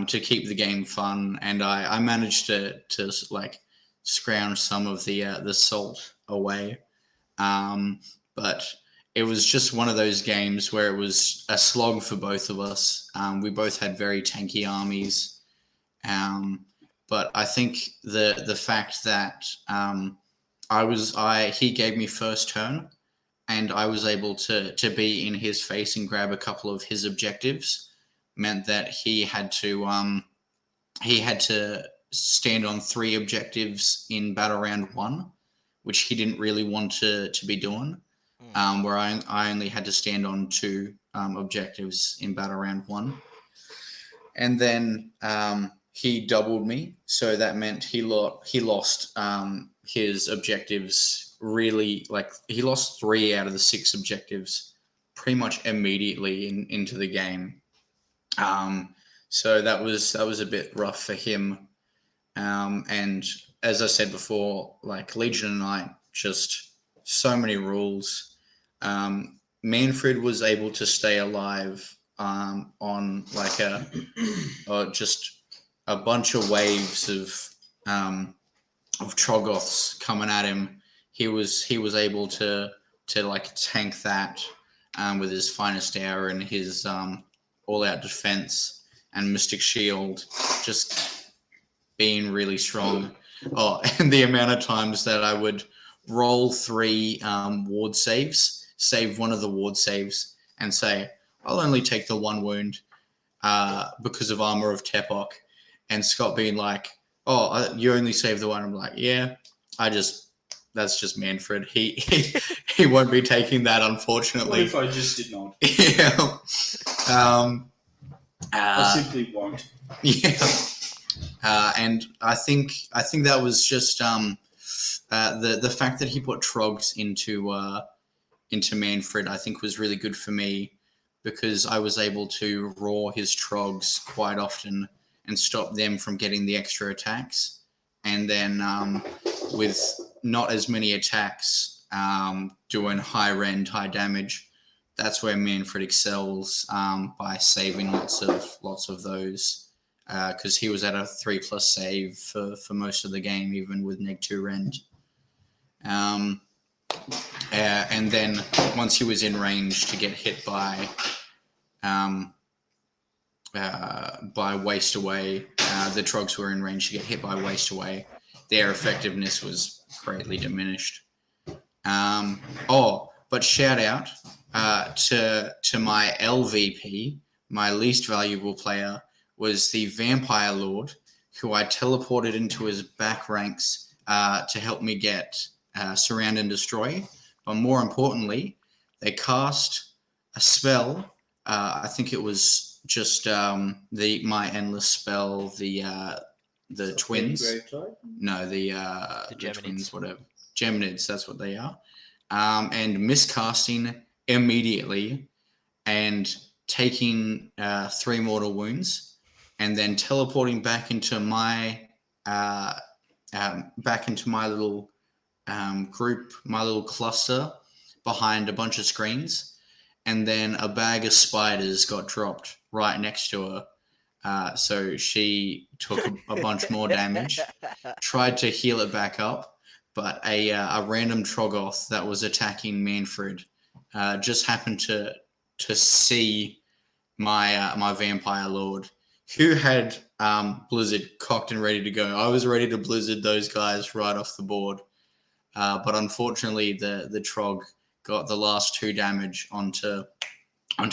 B: keep the game fun, and I managed to like scrounge some of the salt away. But it was just one of those games where it was a slog for both of us. We both had very tanky armies. But I think the fact that he gave me first turn, and I was able to be in his face and grab a couple of his objectives, meant that he had to stand on 3 objectives in battle round 1, which he didn't really want to be doing. Where I only had to stand on 2 objectives in battle round 1, and then he doubled me, so that meant he lost his objectives. Really, like, he lost 3 out of the 6 objectives pretty much immediately into the game. So that was a bit rough for him. And as I said before, like, Legion of Night, just so many rules. Manfred was able to stay alive on like just a bunch of waves of Troggoths coming at him. He was able to like tank that with his finest hour and his all-out defense and Mystic Shield, just being really strong. Oh, and the amount of times that I would roll 3 ward saves, save one of the ward saves, and say, I'll only take the 1 wound because of Armor of Tepok. And Scott being like, oh, you only saved the 1. I'm like, yeah, that's just Manfred. He won't be taking that, unfortunately.
C: What if I just did not?
B: Yeah.
C: I simply won't.
B: Yeah. And I think that was just the fact that he put Trogs into Manfred, I think, was really good for me, because I was able to raw his Trogs quite often and stop them from getting the extra attacks. And then with not as many attacks, doing high rend, high damage, that's where Manfred excels, by saving lots of those, because he was at a 3+ save for most of the game, even with neg2 rend. And then once he was in range to get hit by Waste Away, the Trogs were in range to get hit by Waste Away, their effectiveness was greatly diminished. But shout out to my LVP, my least valuable player, was the Vampire Lord, who I teleported into his back ranks to help me get Surround and Destroy. But more importantly, they cast a spell. I think it was just my endless spell, the twins. No, the
A: Geminids.
B: twins, whatever. Geminids, that's what they are. And miscasting immediately and taking 3 mortal wounds, and then teleporting back into my little group, my little cluster behind a bunch of screens, and then a bag of spiders got dropped right next to her. So she took a bunch more damage, tried to heal it back up, but a random Troggoth that was attacking Manfred just happened to see my Vampire Lord, who had Blizzard cocked and ready to go. I was ready to Blizzard those guys right off the board. But unfortunately, the Trog got the last 2 damage onto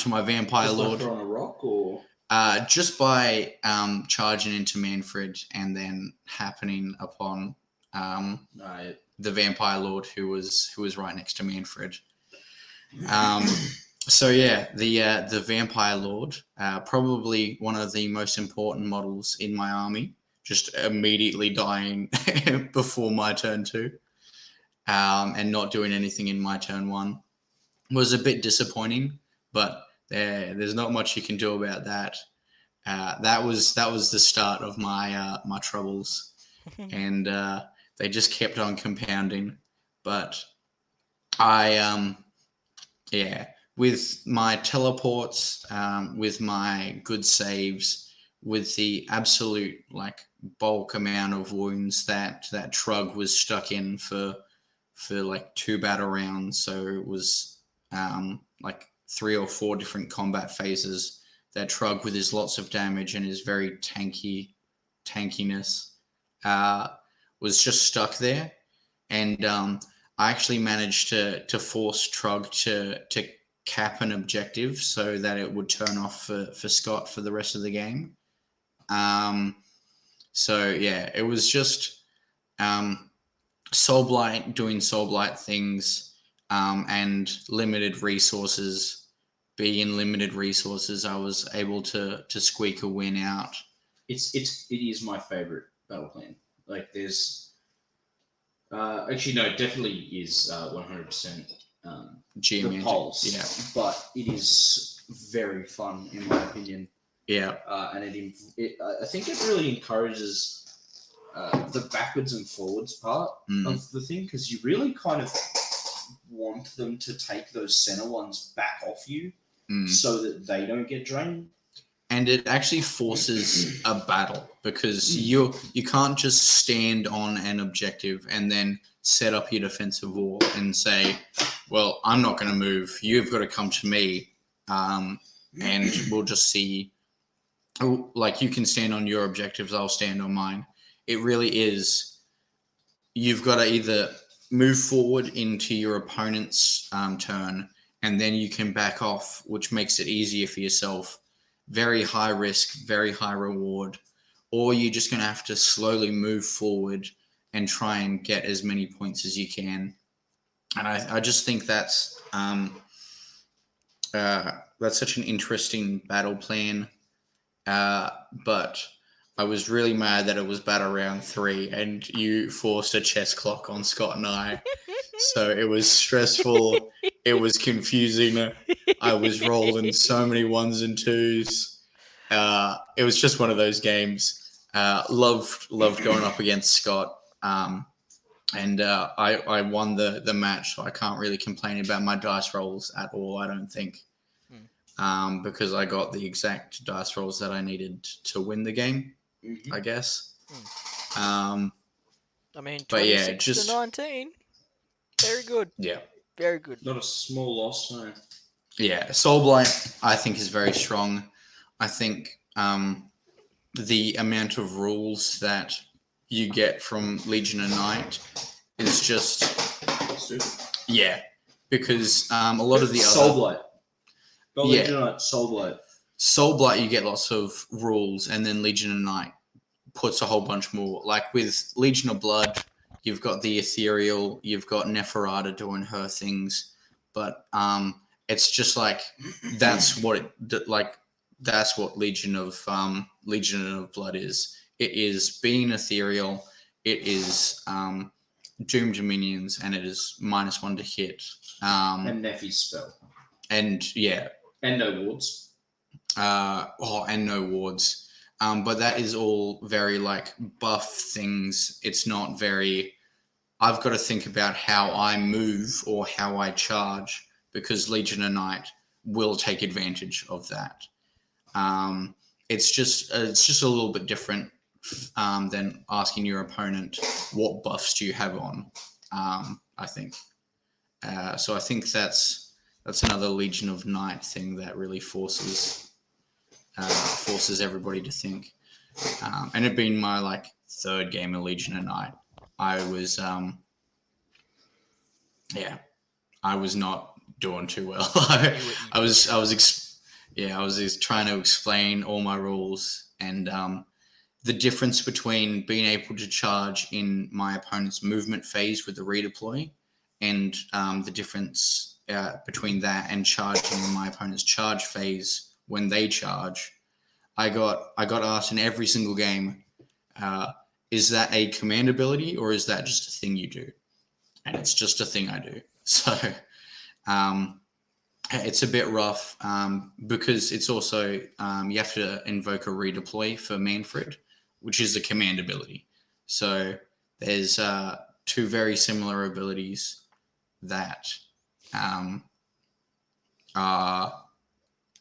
B: my Vampire Lord.
C: Like on a rock, or
B: just by charging into Manfred and then happening upon the Vampire Lord who was right next to Manfred. So yeah, the Vampire Lord, probably one of the most important models in my army, just immediately dying before my turn 2. and not doing anything in my turn one was a bit disappointing, but there's not much you can do about that. That was the start of my troubles, and they just kept on compounding. But I yeah, with my teleports, with my good saves, with the absolute like bulk amount of wounds that Trug was stuck in for like 2 battle rounds, so it was like 3 or 4 different combat phases. That Trug with his lots of damage and his very tankiness was just stuck there, and I actually managed to force Trug to cap an objective so that it would turn off for Scott for the rest of the game. So yeah, it was just Soul Blight doing Soul Blight things, and limited resources. Being limited resources, I was able to squeak a win out.
C: It is my favorite battle plan. Like there's actually no, it definitely is 100% the
B: Geomantic,
C: pulse.
B: yeah,
C: But it is very fun in my opinion.
B: yeah,
C: And I think it really encourages the backwards and forwards part of the thing, because you really kind of want them to take those center ones back off you so that they don't get drained.
B: And it actually forces a battle, because you can't just stand on an objective and then set up your defensive wall and say, well, I'm not going to move, you've got to come to me, and we'll just see. Like, you can stand on your objectives, I'll stand on mine. It really is, you've got to either move forward into your opponent's turn, and then you can back off, which makes it easier for yourself. Very high risk, very high reward. Or you're just going to have to slowly move forward and try and get as many points as you can. And I just think that's such an interesting battle plan. But I was really mad that it was battle round 3 and you forced a chess clock on Scott and I. So it was stressful. It was confusing. I was rolling so many 1s and 2s. It was just one of those games. Loved going up against Scott. And I won the match, so I can't really complain about my dice rolls at all, I don't think. Because I got the exact dice rolls that I needed to win the game, I guess.
A: I mean, 26
B: but yeah, just
A: to 19. Very good.
B: Yeah.
A: Very good.
C: Not a small loss, no.
B: Yeah, Soul Blight, I think, is very strong. I think the amount of rules that you get from Legion of Night is just... Yeah, because a lot of the
C: Soul
B: other...
C: Blight. But
B: Yeah.
C: Legion of Night, Soul Blight.
B: Soul Blight, you get lots of rules, and then Legion of Night puts a whole bunch more. Like with Legion of Blood, you've got the Ethereal, you've got Neferata doing her things, but it's just like that's what Legion of Blood is. It is being ethereal. It is doomed minions, and it is -1 to hit.
C: And Nephi's spell.
B: And yeah.
C: And no wards.
B: And no wards. But that is all very like buff things. It's not very... I've got to think about how I move or how I charge, because Legion of Night will take advantage of that. It's just a little bit different than asking your opponent, what buffs do you have on? I think. So I think that's another Legion of Night thing that really forces everybody to think. And it being my like 3rd game of Legion of Night, I was I was not doing too well. I was just trying to explain all my rules, and the difference between being able to charge in my opponent's movement phase with the redeploy, and the difference between that and charging in my opponent's charge phase when they charge. I got asked in every single game, is that a command ability or is that just a thing you do? and it's just a thing I do. So it's a bit rough because it's also you have to invoke a redeploy for Manfred, which is a command ability. So there's two very similar abilities that are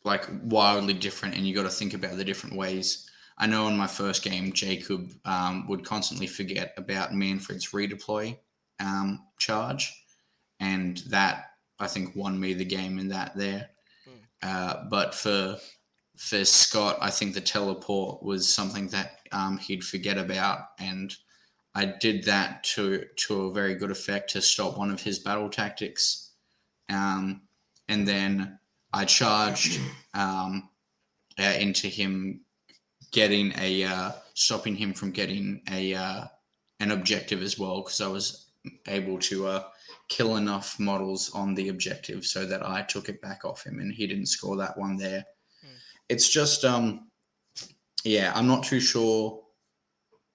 B: like wildly different, and you got to think about the different ways. I know in my first game, Jacob would constantly forget about Manfred's redeploy charge, and that I think won me the game in that there. But for Scott, I think the teleport was something that he'd forget about, and I did that to a very good effect to stop one of his battle tactics. And then I charged into him getting stopping him from getting an objective as well, because I was able to kill enough models on the objective so that I took it back off him, and he didn't score that one there. It's just I'm not too sure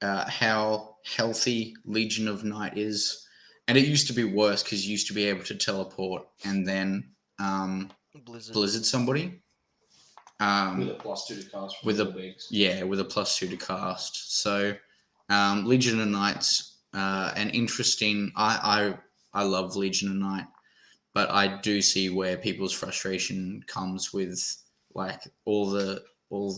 B: how healthy Legion of Night is, and it used to be worse because you used to be able to teleport and then blizzard somebody.
C: With a +2 to cast. With
B: a +2 to cast. So Legion of Night's an interesting. I love Legion of Night, but I do see where people's frustration comes with like all the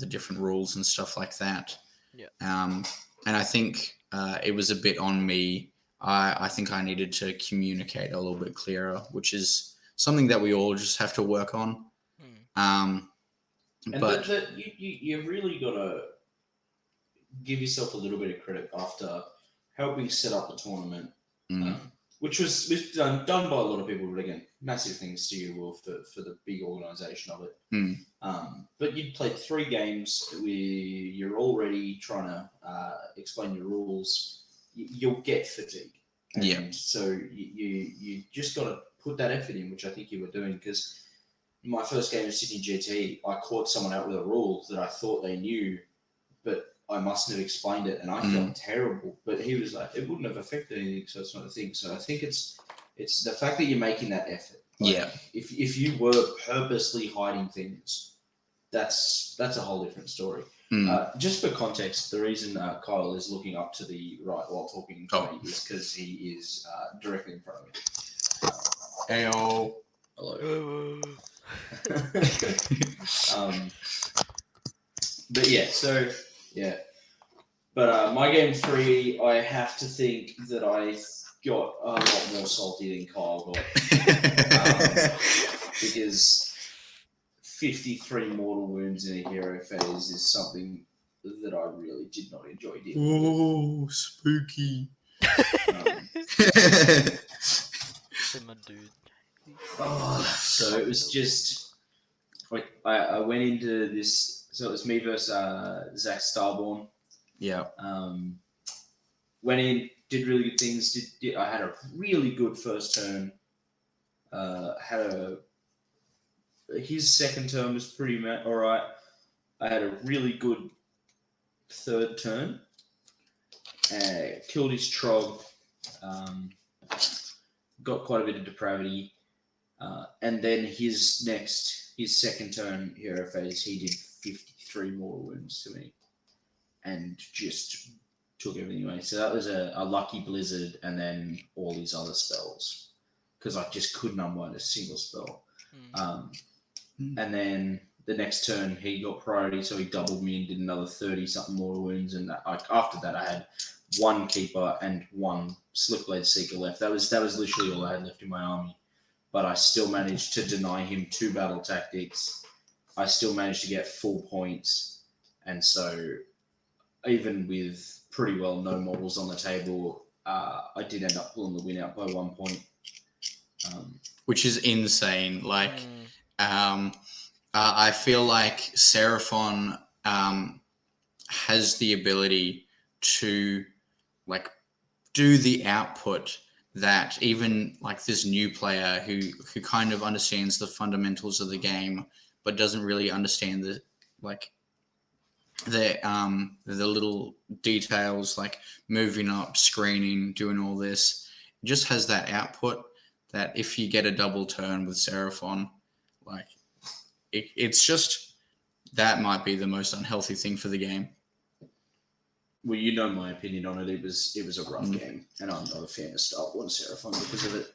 B: different rules and stuff like that.
A: Yeah.
B: And I think it was a bit on me. I think I needed to communicate a little bit clearer, which is something that we all just have to work on.
C: But you really got to give yourself a little bit of credit after helping set up the tournament, which was done by a lot of people. But again, massive things to you, Will, for the big organisation of it. But you'd played 3 games where you're already trying to explain your rules. You'll get fatigue. And so you just got to put that effort in, which I think you were doing, because my first game of Sydney GT, I caught someone out with a rule that I thought they knew, but I mustn't have explained it, and I felt terrible. But he was like, it wouldn't have affected anything, so it's not a thing. So I think it's the fact that you're making that effort. Like, if you were purposely hiding things, that's a whole different story. Just for context, the reason Kyle is looking up to the right while talking to me is because he is directly in front of me.
B: Heyo.
C: Hello. But yeah, so yeah. But my game 3, I have to think that I got a lot more salty than Kyle got. Because 53 mortal wounds in a hero phase is something that I really did not enjoy dealing with.
B: Spooky.
A: Simmer, dude.
C: So it was just like I went into this. So it was me versus Zach Starborn.
B: Yeah.
C: Went in, did really good things. I had a really good first turn. His second turn was pretty all right. I had a really good third turn. Killed his Trog. Got quite a bit of depravity. And then his second turn hero phase, he did 53 more wounds to me. And just took everything away. So that was a lucky blizzard, and then all these other spells. Because I just couldn't unwind a single spell. And then the next turn, he got priority, so he doubled me and did another 30-something more wounds. And after that, I had 1 Keeper and 1 Slickblade Seeker left. That was literally all I had left in my army. But I still managed to deny him 2 battle tactics. I still managed to get full points. And so, even with pretty well no models on the table, I did end up pulling the win out by 1 point.
B: Which is insane. Like, I feel like Seraphon has the ability to like do the output that even like this new player who kind of understands the fundamentals of the game but doesn't really understand the little details like moving up, screening, doing all this. just has that output that if you get a double turn with Seraphon, like it's just that might be the most unhealthy thing for the game.
C: Well, you know my opinion on it. It was a rough game, and I'm not a fan of Star Wars Seraphon because of it.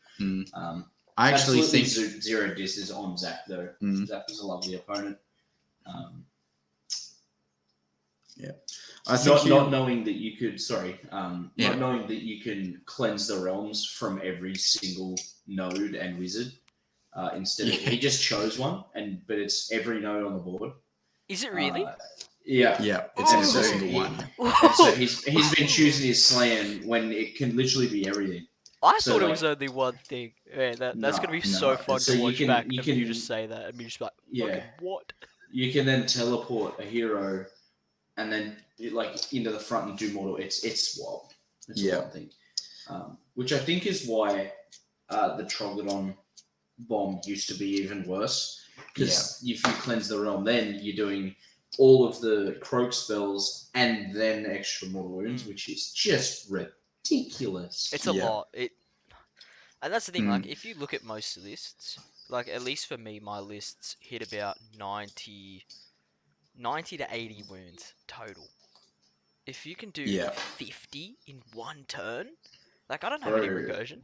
B: I actually
C: Absolutely
B: think
C: zero disses on Zach though. Zach was a lovely opponent.
B: I think
C: not knowing that you could, not knowing that you can cleanse the realms from every single node and wizard. Instead of he just chose one, but it's every node on the board.
A: Is it really?
B: Yeah, it's every
C: so
B: single one.
C: And so he's been choosing his Slan when it can literally be everything.
A: I
C: So,
A: thought it
C: like-
A: was only one thing. Yeah, that's gonna be
C: No,
A: so fun
C: so
A: to
C: you
A: watch
C: can-
A: back.
C: you
A: and you
C: can-
A: just say that, and you just be like,
C: Yeah.
A: fucking what?
C: You can then teleport a hero, and then like into the front and do mortal. It's wild. It's a wild thing. Which I think is why the Troglodon bomb used to be even worse. Because if you cleanse the realm, then you're doing all of the croak spells and then extra mortal wounds, which is just ridiculous.
A: It's a lot. And that's the thing. Like, if you look at most lists, like at least for me, my lists hit about 90 to 80 wounds total. If you can do 50 in one turn, like I don't have any recursion.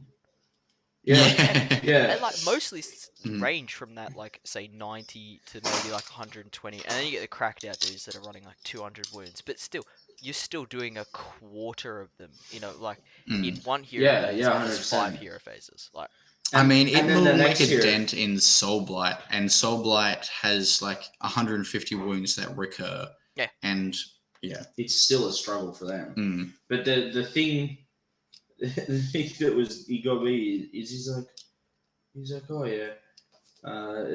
C: Yeah.
A: And like most lists range from that, like say 90 to maybe like 120, and then you get the cracked out dudes that are running like 200 wounds. But still, you're still doing a quarter of them. You know, like in one hero phase, there's 5 hero phases. Like,
B: I mean, it will make a
C: hero.
B: dent in Soul Blight, and Soul Blight has like 150 wounds that recur.
A: Yeah.
B: And
C: it's still a struggle for them. But the thing that he got me is he's like, oh yeah,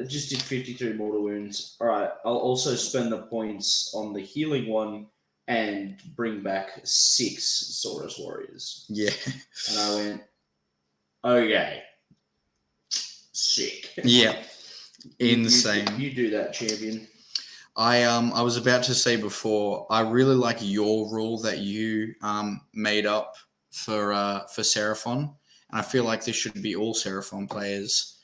C: just did 53 mortal wounds. All right, I'll also spend the points on the healing one and bring back 6 Saurus Warriors.
B: Yeah.
C: And I went, okay, sick.
B: Yeah. Insane.
C: You do that, champion.
B: I was about to say before, I really like your rule that you made up for Seraphon, and I feel like this should be all Seraphon players.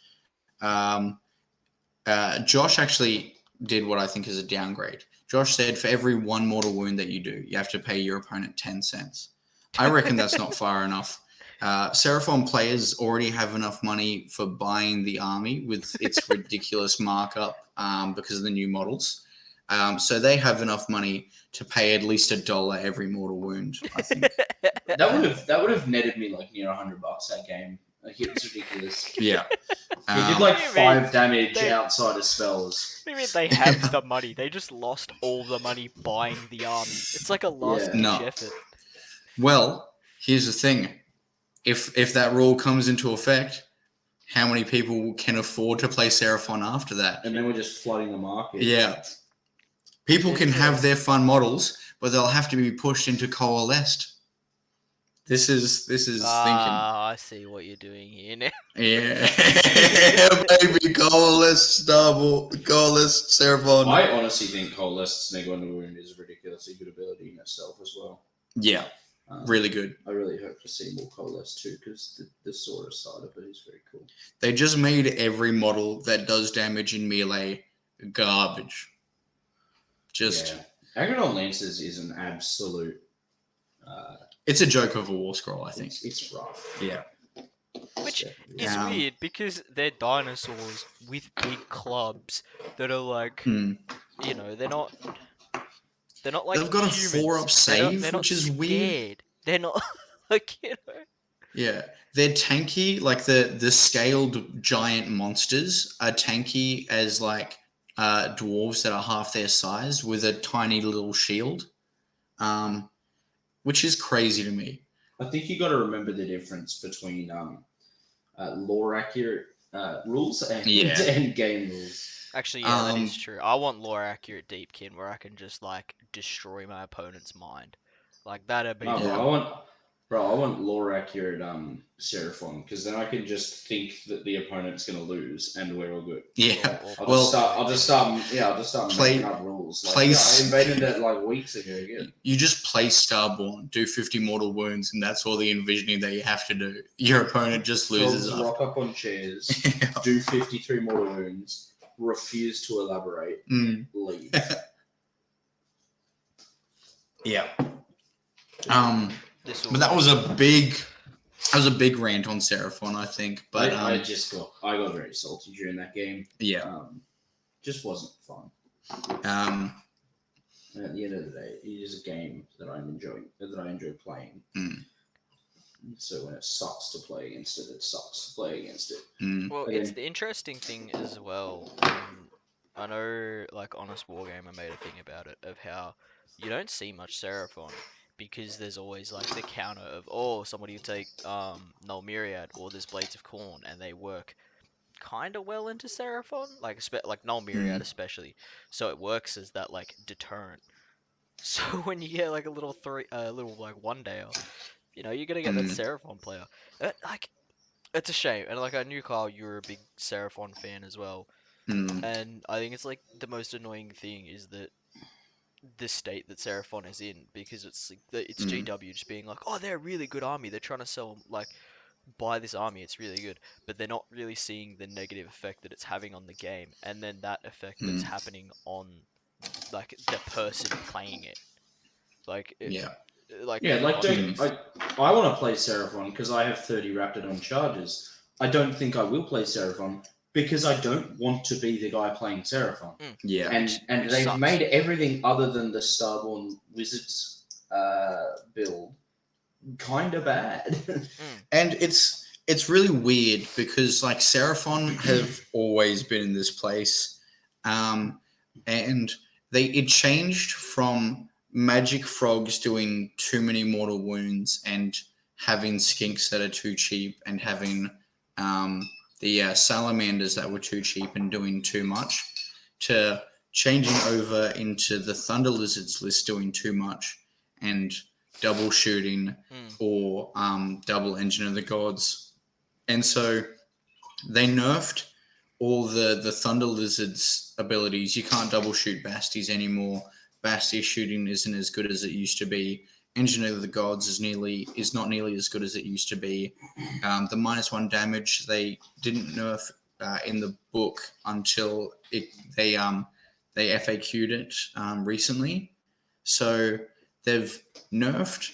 B: Josh actually did what I think is a downgrade. Josh said for every 1 mortal wound that you do, you have to pay your opponent 10 cents. I reckon that's not far enough. Seraphon players already have enough money for buying the army with its ridiculous markup because of the new models. So they have enough money to pay at least $1 every mortal wound, I think.
C: That would have netted me like near $100 that game. Like it was ridiculous.
B: Yeah.
C: He did like
A: What do you
C: 5 damage outside of spells.
A: what do you mean they have the money? They just lost all the money buying the army. It's like a last ditch effort.
B: Well, here's the thing. If that rule comes into effect, how many people can afford to play Seraphon after that?
C: And then we're just flooding the market.
B: Yeah. People can have their fun models, but they'll have to be pushed into Coalesced. This is thinking.
A: I see what you're doing here now.
B: Yeah, baby, Coalesced Seraphon.
C: I honestly think Coalesced Snake on the Wound is a ridiculously good ability in itself as well.
B: Yeah, really good.
C: I really hope to see more Coalesced too, because the Saurus side of it is very cool.
B: They just made every model that does damage in melee garbage.
C: Agrodon Lancers is an absolute.
B: It's a joke of a war scroll, I think.
C: It's rough.
B: Yeah.
A: Which is weird because they're dinosaurs with big clubs that are like, you know, they're not like
B: They've got a
A: humans.
B: 4-up save,
A: they're not
B: which is
A: scared.
B: weird.
A: They're not like, you know.
B: Yeah, they're tanky. Like the scaled giant monsters are tanky as like dwarves that are half their size with a tiny little shield, which is crazy to me.
C: I think you got to remember the difference between lore accurate rules and game rules.
A: Actually, yeah, that is true. I want lore accurate Deepkin where I can just like destroy my opponent's mind. Like that'd be.
C: I Bro, I want lore accurate Seraphon because then I can just think that the opponent's gonna lose and we're all good.
B: Yeah.
A: Or
C: I'll just start
B: Play-
C: making up rules. Like,
B: play-
C: I invented it like weeks ago again.
B: You just play Starborn, do 50 mortal wounds, and that's all the envisioning that you have to do. Your opponent just loses.
C: Frogs rock up on chairs,
B: Yeah.
C: do 53 mortal wounds, refuse to elaborate,
B: Mm.
C: leave.
B: Yeah.
A: this will
B: But that was a big rant on Seraphon, I think. But
C: I got very salty during that game.
B: yeah.
C: Just wasn't fun. And at the end of the day, it is a game that I enjoy playing.
B: Mm.
C: So when it sucks to play against it, it sucks to play against it.
A: Well,
C: And
A: it's
C: then-
A: the interesting thing as well. I know, like, Honest Wargamer made a thing about it, of how you don't see much Seraphon because there's always, like, the counter of, oh, somebody will take Null Myriad or there's Blades of Khorne, and they work kind of well into Seraphon, like, like Null Myriad especially. So it works as that, like, deterrent. So when you get, like, a little like, one-dayer, you know, you're gonna get that Seraphon player. Like, it's a shame, and like I knew Kyle, you were a big Seraphon fan as well, and I think it's like the most annoying thing is that the state that Seraphon is in, because it's like it's GW just being like, oh, they're a really good army. They're trying to sell like buy this army. It's really good, but they're not really seeing the negative effect that it's having on the game, and then that effect that's happening on like the person playing it. Like
B: Yeah.
A: Like
C: Yeah, like
A: on-
C: I want to play Seraphon because I have 30 Raptidon charges. I don't think I will play Seraphon because I don't want to be the guy playing Seraphon.
B: Yeah.
C: And
A: which
C: they've
A: sucks.
C: made everything other than the Starborn Wizards build kind of bad.
B: And it's really weird because like Seraphon have always been in this place, and it changed from magic frogs doing too many mortal wounds and having skinks that are too cheap and having the salamanders that were too cheap and doing too much to changing over into the thunder lizards list doing too much and double shooting or double engine of the gods. And so they nerfed all the thunder lizards abilities. You can't double shoot basties anymore. Bastia shooting isn't as good as it used to be. Engine of the Gods is not nearly as good as it used to be. The -1 damage they didn't nerf in the book until they FAQ'd it recently. So they've nerfed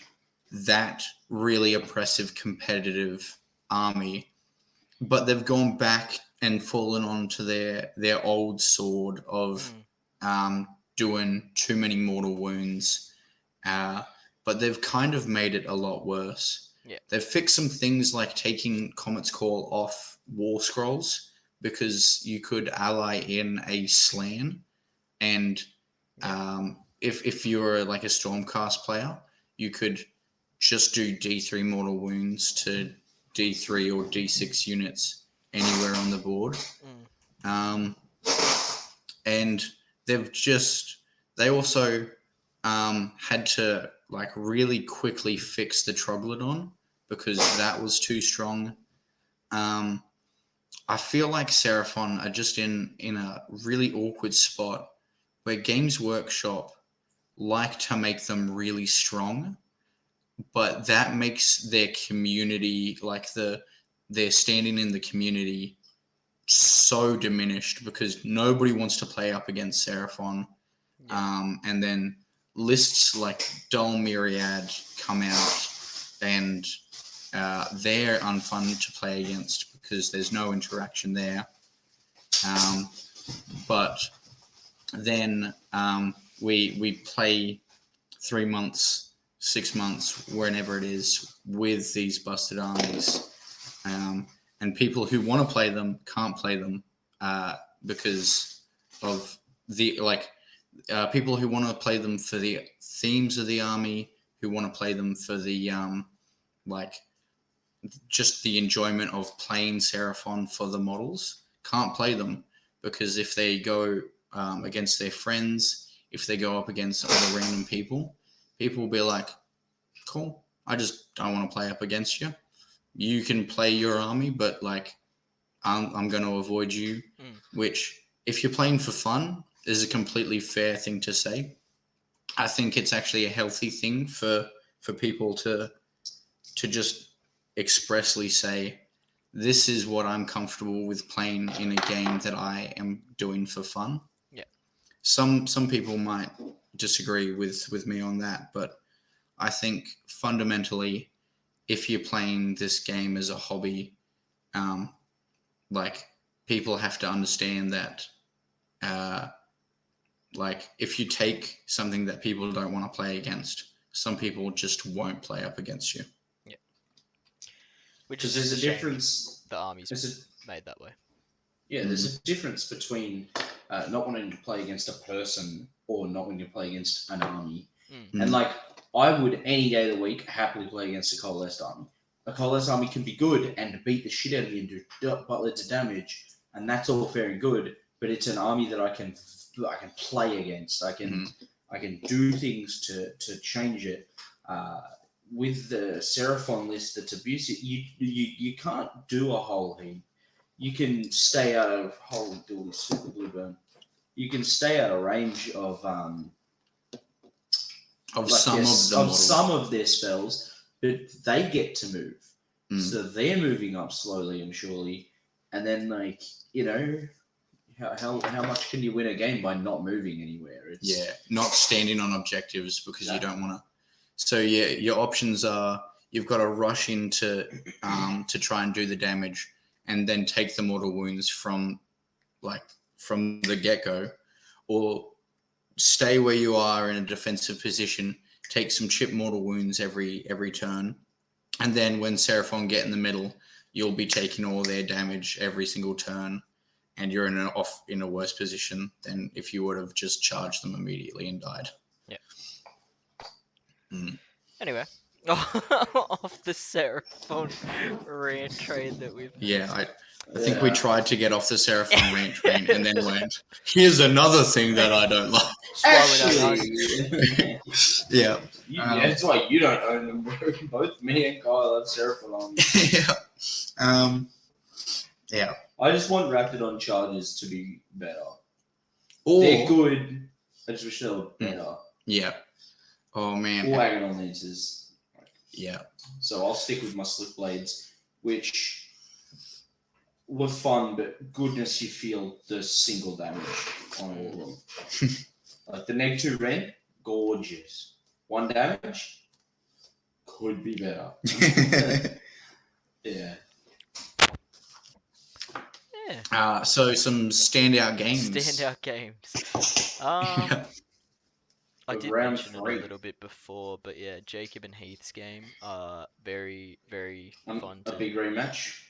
B: that really oppressive competitive army, but they've gone back and fallen onto their old sword of doing too many mortal wounds, but they've kind of made it a lot worse.
A: Yeah.
B: They've fixed some things like taking Comet's Call off War Scrolls because you could ally in a Slan, and if you're like a Stormcast player, you could just do D3 mortal wounds to D3 or D6 units anywhere on the board. And they also had to like really quickly fix the Troglodon because that was too strong. I feel like Seraphon are just in a really awkward spot where Games Workshop like to make them really strong, but that makes their community, like their standing in the community, so diminished because nobody wants to play up against Seraphon. And then lists like Dull Myriad come out and they're unfun to play against because there's no interaction there. But then we play 3 months, 6 months, whenever it is, with these busted armies. And people who want to play them can't play them because of the people who want to play them for the themes of the army, who want to play them for the just the enjoyment of playing Seraphon for the models, can't play them because if they go against their friends, if they go up against other random people will be like, cool, I just don't want to play up against you. You can play your army, but like I'm going to avoid you. Which, if you're playing for fun, is a completely fair thing to say. I think it's actually a healthy thing for people to just expressly say, this is what I'm comfortable with playing in a game that I am doing for fun.
A: Yeah.
B: Some people might disagree with me on that, but I think fundamentally, if you're playing this game as a hobby, like people have to understand that, like if you take something that people don't want to play against, some people just won't play up against you.
A: Yeah. Which
C: Because
A: is
C: there's a
A: shame
C: difference.
A: the army's made that way.
C: Yeah, there's a difference between not wanting to play against a person or not wanting to play against an army. And like, I would any day of the week happily play against a coalesced army. A coalesced army can be good and beat the shit out of you and do buttloads of damage, and that's all fair and good. But it's an army that I can play against. I can do things to change it. With the Seraphon list that's abusive, you can't do a whole heap. You can stay out of holy dooly super blue burn. You can stay out of range of some of their spells, but they get to move. So they're moving up slowly and surely, and then like how much can you win a game by not moving anywhere?
B: Not standing on objectives because you don't want to. So yeah, your options are you've got to rush in to try and do the damage, and then take the mortal wounds from the get-go, or stay where you are in a defensive position, take some chip mortal wounds every turn, and then when Seraphon get in the middle, you'll be taking all their damage every single turn, and you're in a worse position than if you would have just charged them immediately and died.
A: Yeah. Anyway, off the Seraphon rant train that we've...
B: Yeah, I think we tried to get off the Seraphon rant train and then went, here's another thing that I don't like.
C: Actually,
B: yeah.
C: That's why you don't own them. Both me and Kyle have Seraphon armies.
B: Yeah.
C: I just want Raptidon charges to be better.
B: They're
C: good. I just wish they were better.
B: Yeah. Oh, man.
C: Or Aghanon Lances.
B: Yeah.
C: So I'll stick with my Slip Blades, which were fun, but goodness, you feel the single damage on all of them. Like the -2 rend, gorgeous. 1 damage, could be better. Yeah.
B: So some standout games.
A: I did mention it a little bit before, but yeah, Jacob and Heath's game, very, very fun.
C: A big rematch.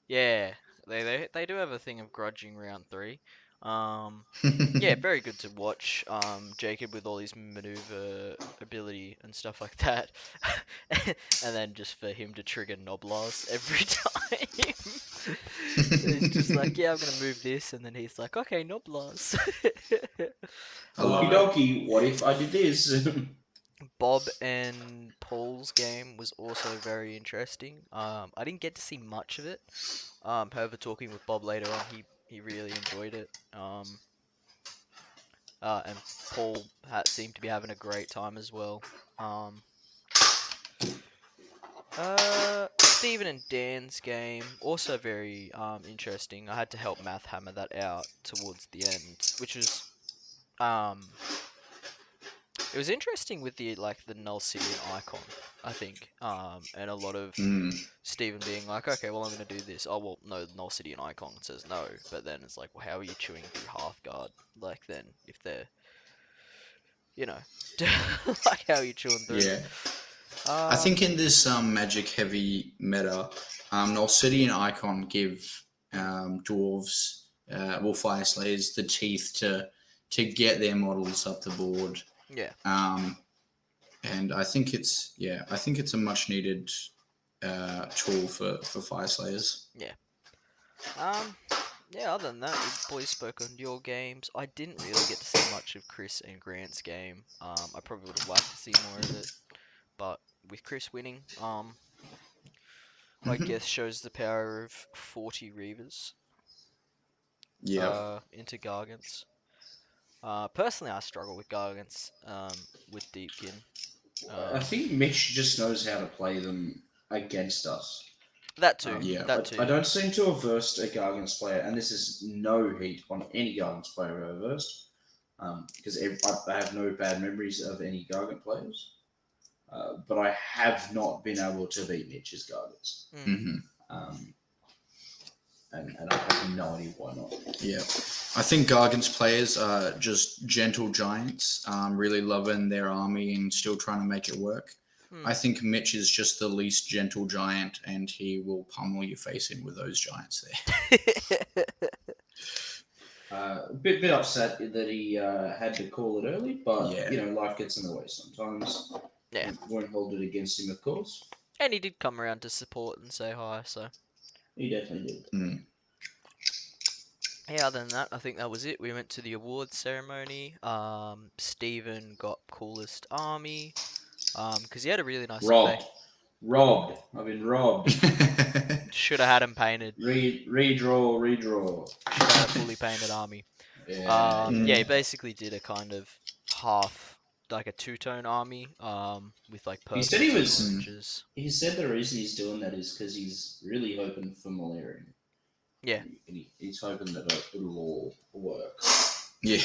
A: Yeah, they do have a thing of grudging round 3. Yeah, very good to watch. Jacob with all his maneuver ability and stuff like that, and then just for him to trigger Noblars every time. It's just like, yeah, I'm gonna move this, and then he's like, okay, Noblars.
C: Okie dokie. What if I did this?
A: Bob and Paul's game was also very interesting. I didn't get to see much of it. However, talking with Bob later on, he really enjoyed it. And Paul seemed to be having a great time as well. Stephen and Dan's game, also very interesting. I had to help Math hammer that out towards the end, which was it was interesting with the Null City icon, I think, and a lot of Stephen being like, okay, well, I'm going to do this. Oh, well, no, Null City icon says no, but then it's like, well, how are you chewing through Halfguard? Like, then, if they're, like, how are you chewing through?
B: Yeah. I think in this magic-heavy meta, Null City and icon give dwarves, Fire Slayers, the teeth to get their models up the board.
A: Yeah.
B: And I think it's a much needed tool for Fire Slayers.
A: Yeah. Yeah, other than that, you boys spoke on your games. I didn't really get to see much of Chris and Grant's game. I probably would have liked to see more of it, but with Chris winning. I guess shows the power of 40 Reavers
B: Yeah.
A: into Gargants. Personally, I struggle with Gargants with Deepkin.
C: I think Mitch just knows how to play them against us.
A: That too.
B: Yeah.
A: That
C: I
A: too.
C: don't seem to have versed a Gargants player, and this is no heat on any Gargants player I've ever versed, because I have no bad memories of any Gargant players. But I have not been able to beat Mitch's Gargants.
B: hmm
C: And I have no idea why not.
B: Yeah. I think Gargant's players are just gentle giants, really loving their army and still trying to make it work. I think Mitch is just the least gentle giant, and he will pummel your face in with those giants there.
C: A bit upset that he had to call it early, but
B: Yeah.
C: life gets in the way sometimes.
A: Yeah.
C: Won't hold it against him, of course.
A: And he did come around to support and say hi, so.
C: He definitely did.
B: Mm.
A: Yeah, other than that, I think that was it. We went to the awards ceremony. Steven got coolest army. Because he had a really nice
C: Robbed. I've been robbed.
A: Should have had him painted.
C: Redraw.
A: Should have had a fully painted army.
C: Yeah.
A: Yeah, he basically did a kind of half, like a two-tone army, with like purples
C: said he
A: and
C: was-
A: oranges.
C: He said the reason he's doing that is because he's really hoping for Malarian.
A: Yeah.
C: He's hoping that it'll all work.
B: Yeah.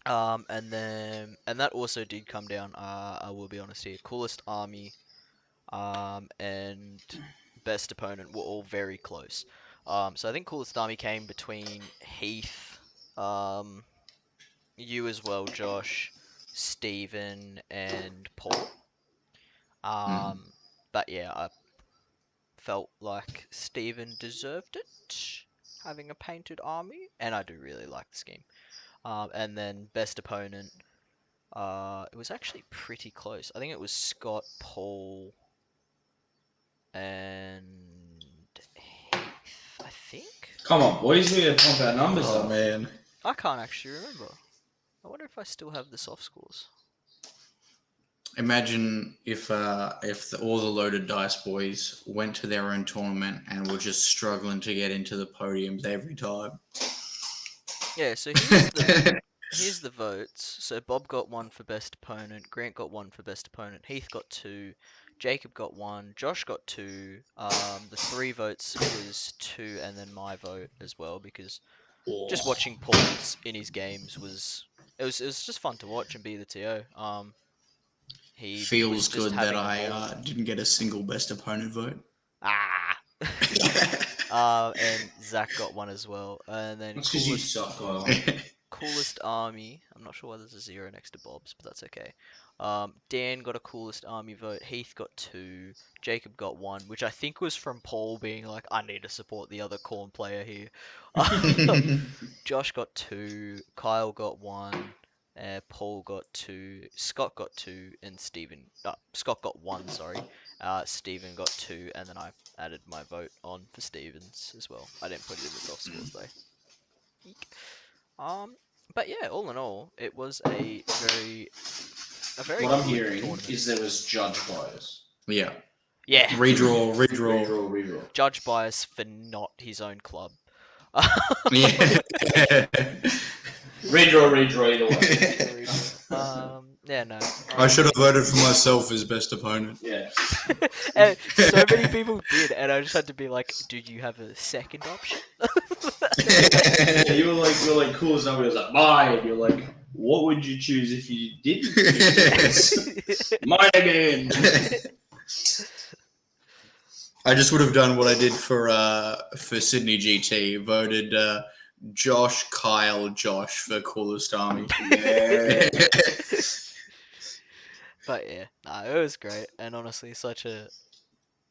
A: And that also did come down. I will be honest here. Coolest army, and best opponent were all very close. So I think coolest army came between Heath, you as well, Josh, Steven, and Paul. But yeah, I felt like Steven deserved it, having a painted army, and I do really like the scheme. And then best opponent, it was actually pretty close. I think it was Scott, Paul, and Heath, I think?
C: Come on, boys, we gotta pump our numbers
B: Oh
C: up.
B: man.
A: I can't actually remember. I wonder if I still have the soft scores.
B: Imagine if all the loaded dice boys went to their own tournament and were just struggling to get into the podiums every time.
A: Yeah, so here's the votes. So Bob got 1 for best opponent, Grant got 1 for best opponent, Heath got 2, Jacob got 1, Josh got 2. The 3 votes was 2, and then my vote as well, because just watching Paul's in his games was just fun to watch and be the TO. He was
B: Feels
A: just
B: good
A: having
B: that
A: a ball.
B: I didn't get a single best opponent vote.
A: And Zach got 1 as well, and then
C: That's because you suck, Kyle.
A: coolest army. I'm not sure why there's a 0 next to Bob's, but that's okay. Dan got a coolest army vote. Heath got 2. Jacob got 1, which I think was from Paul being like, I need to support the other corn player here. Josh got 2. Kyle got 1. Paul got 2. Scott got 2, and Scott got 1. Sorry. Steven got 2, and then I added my vote on for Stevens as well. I didn't put it in the soft scores though. Eek. But yeah, all in all, it was a very
C: What I'm
A: good
C: hearing
A: tournament.
C: is there was judge bias.
B: Yeah.
A: Yeah,
B: Redraw.
A: judge bias for not his own club.
B: Yeah.
C: Redraw either way.
A: Yeah, no.
B: I should have voted for myself as best opponent.
C: Yeah.
A: And so many people did, and I just had to be like, "Do you have a second option?"
C: Yeah, you were like cool as somebody was like mine. You're like, what would you choose if you didn't choose this? Mine again.
B: I just would have done what I did for Sydney GT. Voted Josh, Kyle, Josh for coolest army.
C: Yeah.
A: But yeah, it was great, and honestly, I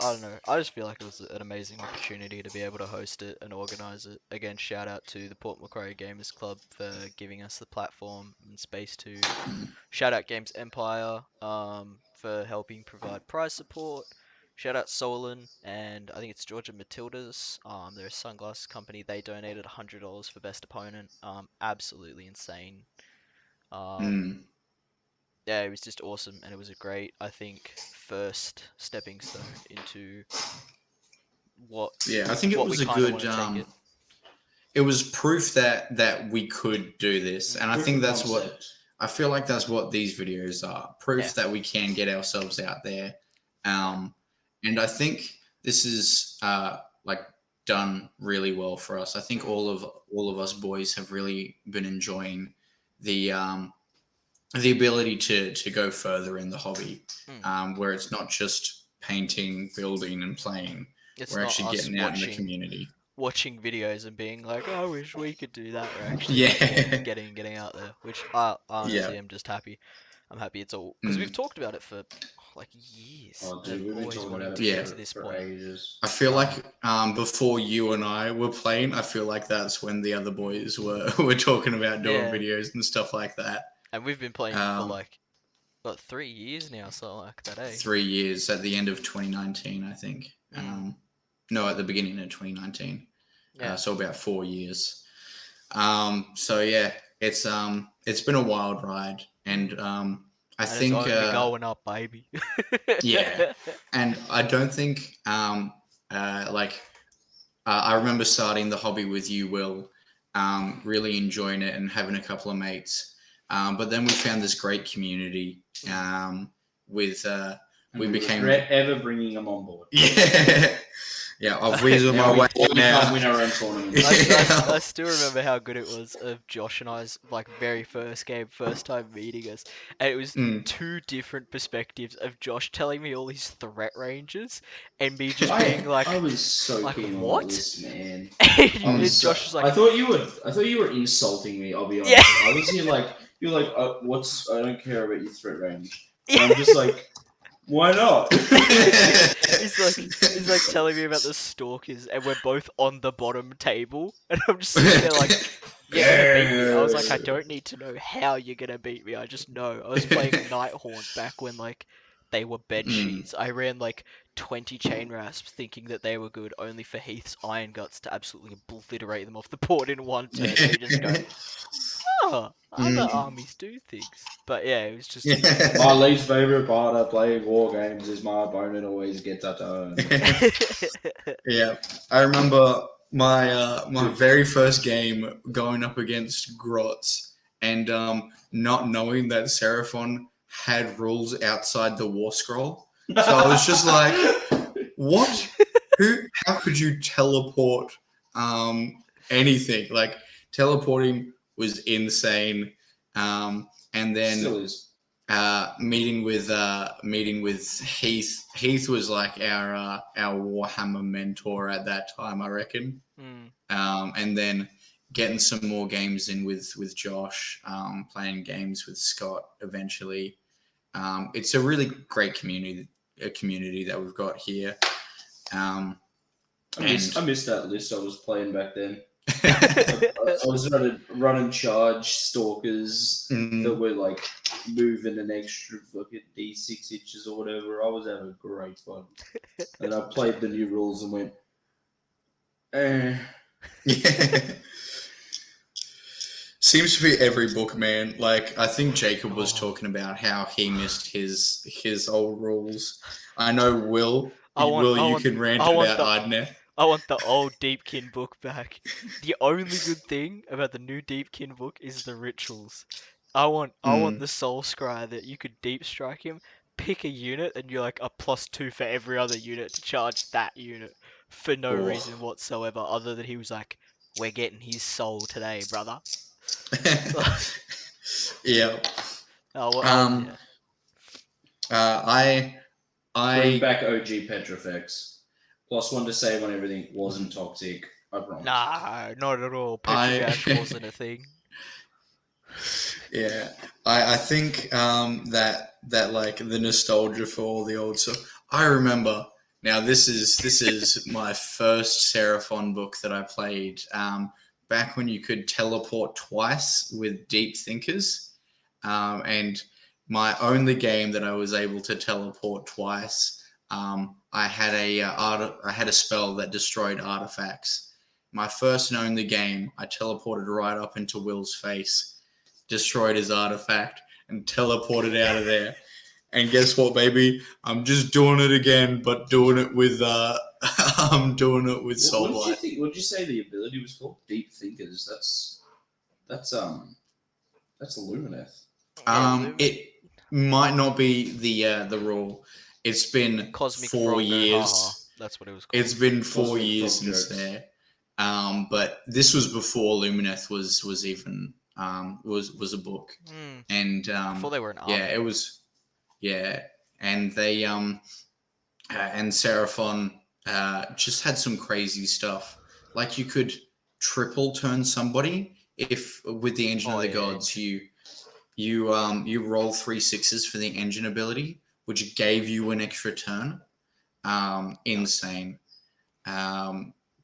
A: don't know. I just feel like it was an amazing opportunity to be able to host it and organize it. Again, shout out to the Port Macquarie Gamers Club for giving us the platform and space to. Shout out Games Empire for helping provide prize support. Shout out Solon and I think it's Georgia Matildas. They're a sunglasses company. They donated $100 for best opponent. Absolutely insane. yeah, it was just awesome, and it was a great, I think, first stepping stone into what
B: Yeah, I think it
A: what we
B: was a
A: kind of
B: good.
A: want to take it.
B: It was proof that we could do this, and I
C: Proof
B: think
C: of
B: that's what
C: concept.
B: I feel like that's what these videos are. Proof
A: Yeah.
B: that we can get ourselves out there. And I think this is like done really well for us. I think all of us boys have really been enjoying the ability to go further in the hobby, where it's not just painting, building, and playing.
A: It's
B: We're
A: not
B: actually
A: us
B: getting out in the community.
A: watching videos and being like, "Oh, I wish we could do that." We're actually
B: Yeah.
A: getting out there, which I honestly
B: Yeah.
A: am just happy. I'm happy it's all because we've talked about it for like years.
C: Oh,
A: of
C: dude, we've been
A: always
C: talking
A: wanting
C: about
A: to
C: it
A: get
B: Yeah.
A: to this
C: for
A: point.
C: ages.
B: I feel like before you and I were playing, I feel like that's when the other boys were talking about doing
A: Yeah.
B: videos and stuff like that.
A: And we've been playing for
B: Um,
A: like what 3 years now, so like that, eh?
B: 3 years at the end of 2019, I think. No, at the beginning of 2019.
A: Yeah.
B: So about 4 years. So yeah, it's been a wild ride, and I
A: And
B: think
A: it's only going up, baby.
B: Yeah. and I don't think I remember starting the hobby with you, Will, really enjoying it and having a couple of mates. But then we found this great community with
C: And
B: we became
C: regret ever bringing them on board.
B: yeah I've weaseled my
C: Now we
B: way
C: can't
B: now.
C: win our own tournaments.
A: I still remember how good it was of Josh and I's like very first game, first time meeting us, and it was two different perspectives of Josh telling me all his threat ranges and me just being like,
C: I was so
A: like,
C: keen
A: what?
C: on that list, man.
A: and Josh was like,
C: I thought you were insulting me. I'll be honest.
A: Yeah.
C: I was here like you're like, what's? I don't care about your threat range. And
A: Yeah.
C: I'm just like, why not?
A: he's like telling me about the stalkers, and we're both on the bottom table, and I'm just sitting there like, you're gonna beat me. I was like, I don't need to know how you're gonna beat me. I just know. I was playing Nighthaunt back when like they were bed sheets. I ran like 20 chain rasps thinking that they were good, only for Heath's Iron Guts to absolutely obliterate them off the board in one turn. And you just go, oh, other armies do things. But yeah, it was just.
C: My least favorite part of playing war games is my opponent always gets a turn.
B: Yeah, I remember my very first game going up against Grotz and not knowing that Seraphon had rules outside the War Scroll. So I was just like, what? How could you teleport anything? Like, teleporting was insane. And then
C: Still is.
B: meeting with Heath. Heath was like our Warhammer mentor at that time, I reckon. And then getting some more games in with Josh, playing games with Scott eventually. It's a really great community that we've got here.
C: I missed that list I was playing back then. I was running charge stalkers that were like moving an extra fucking D6 inches or whatever. I was having great fun. And I played the new rules and went,
B: Yeah. Seems to be every book, man. Like, I think Jacob was talking about how he missed his old rules. I know you can rant about Ardneth.
A: I want the old Deepkin book back. The only good thing about the new Deepkin book is the rituals. I want the Soul Scry that you could deep strike him, pick a unit, and you're like a +2 for every other unit to charge that unit for no reason whatsoever, other than he was like, "We're getting his soul today, brother."
B: Yeah.
C: bring back OG Petrifex. +1 to save on everything wasn't toxic. I promise.
A: Nah, not at all. Petrifex wasn't a thing.
B: Yeah, I think that like the nostalgia for all the old stuff. I remember now. This is my first Seraphon book that I played. Back when you could teleport twice with Deep Thinkers, and my only game that I was able to teleport twice. I had a spell that destroyed artifacts. My first and only game, I teleported right up into Will's face, destroyed his artifact, and teleported out of there. And guess what, baby? I'm just doing it again, but doing it with I'm doing it with Soul
C: What did you
B: Blight.
C: think? What did you say the ability was called? Deep Thinkers. That's Illumineth.
B: It might not be the rule. It's been
A: Cosmic
B: 4
A: Frog
B: years.
A: Haha. That's what it was called.
B: It's been 4
C: Cosmic
B: years
C: Frog
B: since
C: jokes.
B: there. But this was before Lumineth was even was a book.
A: Mm,
B: And
A: before they were an army.
B: yeah, it was and they and Seraphon just had some crazy stuff. Like you could triple turn somebody if with the Engine of the Gods you roll 3 6s for the engine ability, which gave you an extra turn. Insane.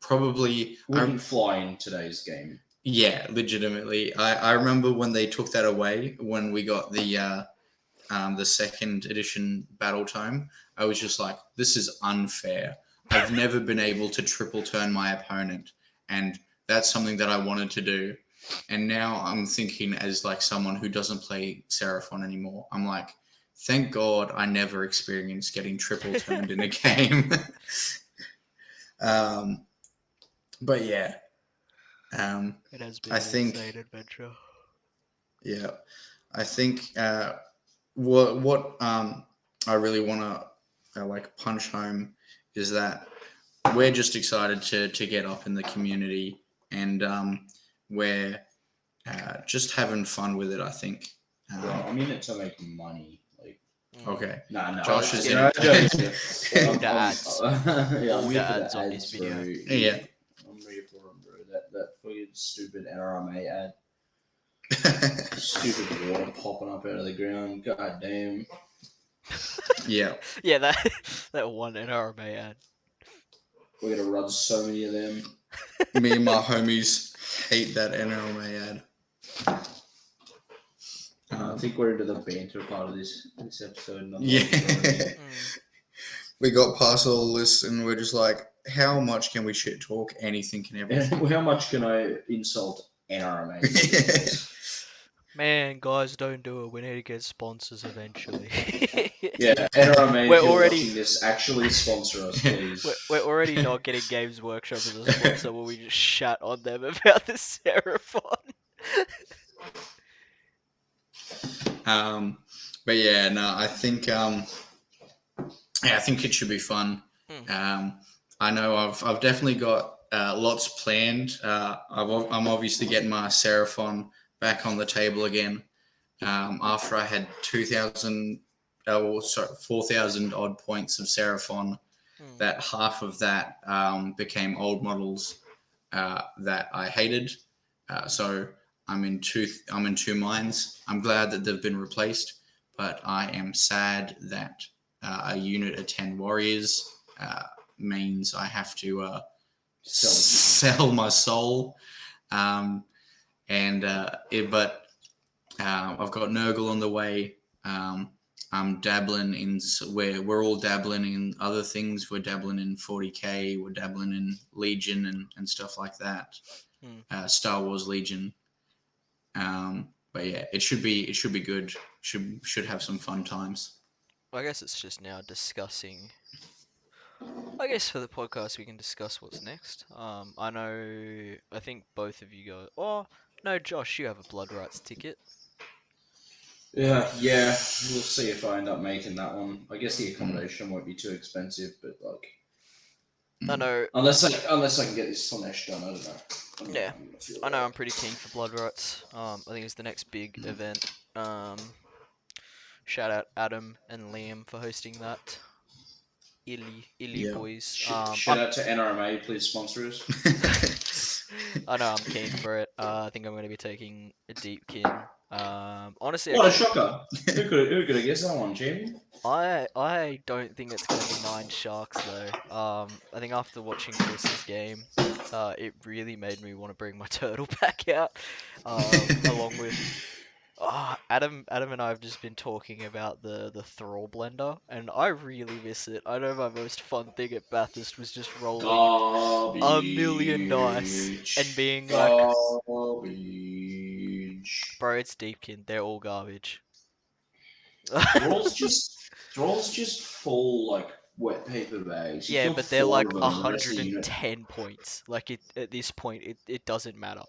B: Probably
C: Wouldn't fly in today's game.
B: yeah, legitimately. I remember when they took that away when we got the second edition Battle Tome. I was just like, this is unfair. I've never been able to triple turn my opponent, and that's something that I wanted to do. And now I'm thinking as like someone who doesn't play Seraphon anymore. I'm like, thank God I never experienced getting triple turned in a game. But yeah.
A: It has been
B: I
A: an
B: think-
A: insane adventure.
B: Yeah, I think what I really want to like punch home is that we're just excited to get up in the community, and we're just having fun with it. I think.
C: Well, I'm in it to make money. Like,
B: Okay.
C: nah.
B: Josh is
A: in
C: I'm
B: it.
C: joking.
A: All the ads.
C: Yeah,
A: All
C: I'm
A: the
C: here for
A: ads
C: the
A: on
C: ads,
A: this
C: bro.
A: video.
B: Yeah.
C: I'm here for them, bro. That fucking stupid NRMA ad. Stupid water popping up out of the ground. God damn.
B: Yeah.
A: Yeah, that one NRMA ad.
C: We're gonna run so many of them.
B: Me and my homies hate that NRMA ad.
C: I think we're into the banter part of this episode. Not the
B: Yeah.
C: story.
B: We got past all this, and we're just like, how much can we shit talk anything and everything?
C: How much can I insult NRMA?
A: Man, guys, don't do it. We need to get sponsors eventually.
C: Yeah, NRMA,
A: We're
C: if you're
A: already-
C: watching this, actually sponsor us, please.
A: We're already not getting Games Workshop as a sponsor when we just shat on them about the Seraphon.
B: But yeah, no, I think I think it should be fun. I know I've definitely got lots planned. I'm obviously getting my Seraphon back on the table again. After I had 4,000 odd points of Seraphon, that half of that became old models that I hated. So I'm in two minds. I'm glad that they've been replaced, but I am sad that a unit of 10 warriors means I have to sell my soul. But I've got Nurgle on the way. I'm dabbling in where we're all dabbling in other things. We're dabbling in 40k. We're dabbling in Legion and stuff like that. Star Wars Legion. But yeah, it should be good. Should have some fun times.
A: I guess it's just now discussing. I guess for the podcast we can discuss what's next. I think both of you go. Oh no, Josh, you have a Blood Rights ticket.
C: Yeah, we'll see if I end up making that one. I guess the accommodation won't be too expensive, but like,
A: I know.
C: unless I can get this Slanesh done, I don't know.
A: Yeah, I know. I'm pretty keen for Blood Rights. I think it's the next big event. Shout out Adam and Liam for hosting that. Illy boys.
C: Shout out to NRMA, please sponsor us.
A: I know I'm keen for it. I think I'm going to be taking a Deepkin. Honestly,
C: What a
A: actually,
C: shocker! Who could have guessed that one, champion?
A: I don't think it's going to be 9 sharks though. I think after watching Chris's game, it really made me want to bring my turtle back out. Along with Adam and I have just been talking about the Thrall blender, and I really miss it. I know my most fun thing at Bathurst was just rolling a million dice and being like,
C: garbage.
A: bro, it's Deepkin. They're all garbage.
C: Thralls just fall like wet paper bags. You
A: Yeah,
C: kill
A: but they're
C: 4
A: like
C: of them, and the rest of the unit.
A: 110 points. Like at this point, it doesn't matter.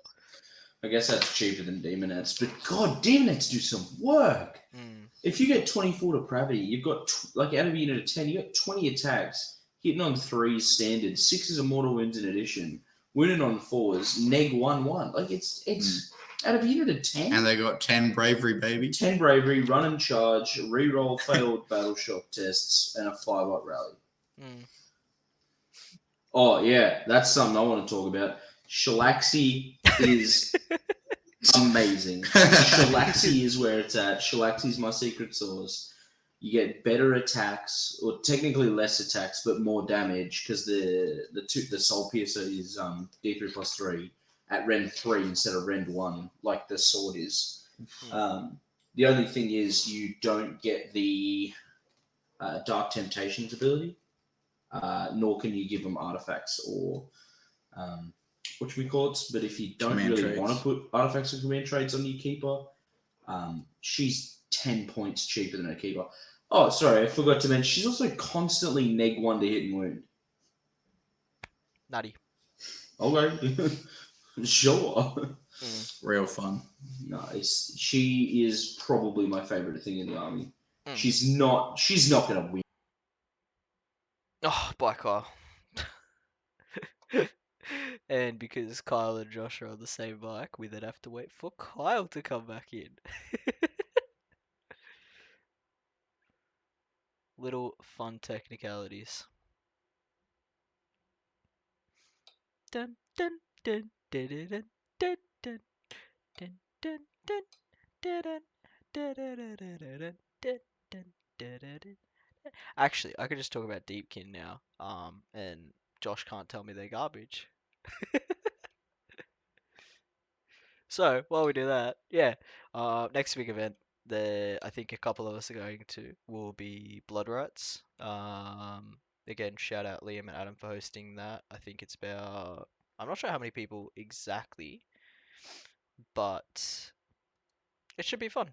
C: I guess that's cheaper than Demonettes, but God, Demonettes do some work.
A: Mm.
C: If you get 24 depravity, you've got like out of a unit of 10, you got 20 attacks, hitting on 3s standard, 6 is a mortal wounds in addition, wounded on 4s, neg 1-1. Like it's out of a unit of 10.
B: And they got 10 bravery, baby.
C: 10 bravery, run and charge, reroll failed battle shock tests, and a 5-up rally.
A: Mm.
C: Oh yeah, that's something I want to talk about. Shalaxi is amazing. Shalaxi is where it's at. Shalaxi is my secret sauce. You get better attacks, or technically less attacks, but more damage because the Soul Piercer is D3 plus 3 at Rend 3 instead of Rend 1, like the sword is. The only thing is you don't get the Dark Temptations ability, nor can you give them artifacts or what should we call it? But if you don't
B: Command
C: really
B: traits.
C: want to put artifacts and command traits on your keeper, she's 10 points cheaper than a keeper. Oh, sorry, I forgot to mention, she's also constantly neg 1 to hit and wound.
A: Nutty.
C: Okay, sure.
B: Real fun.
C: Nice. She is probably my favorite thing in the army.
A: Mm.
C: She's not going to win.
A: Oh, by Kyle. And because Kyle and Josh are on the same mic, we then have to wait for Kyle to come back in. Little fun technicalities. Dun dun dun dun dun dun dun dun dun dun dun dun dun dun dun. Actually, I could just talk about Deepkin now. And Josh can't tell me they're garbage. So while we do that, yeah. Next big event I think a couple of us are going to will be Blood Rights. Again, shout out Liam and Adam for hosting that. I think it's about I'm not sure how many people exactly, but it should be fun.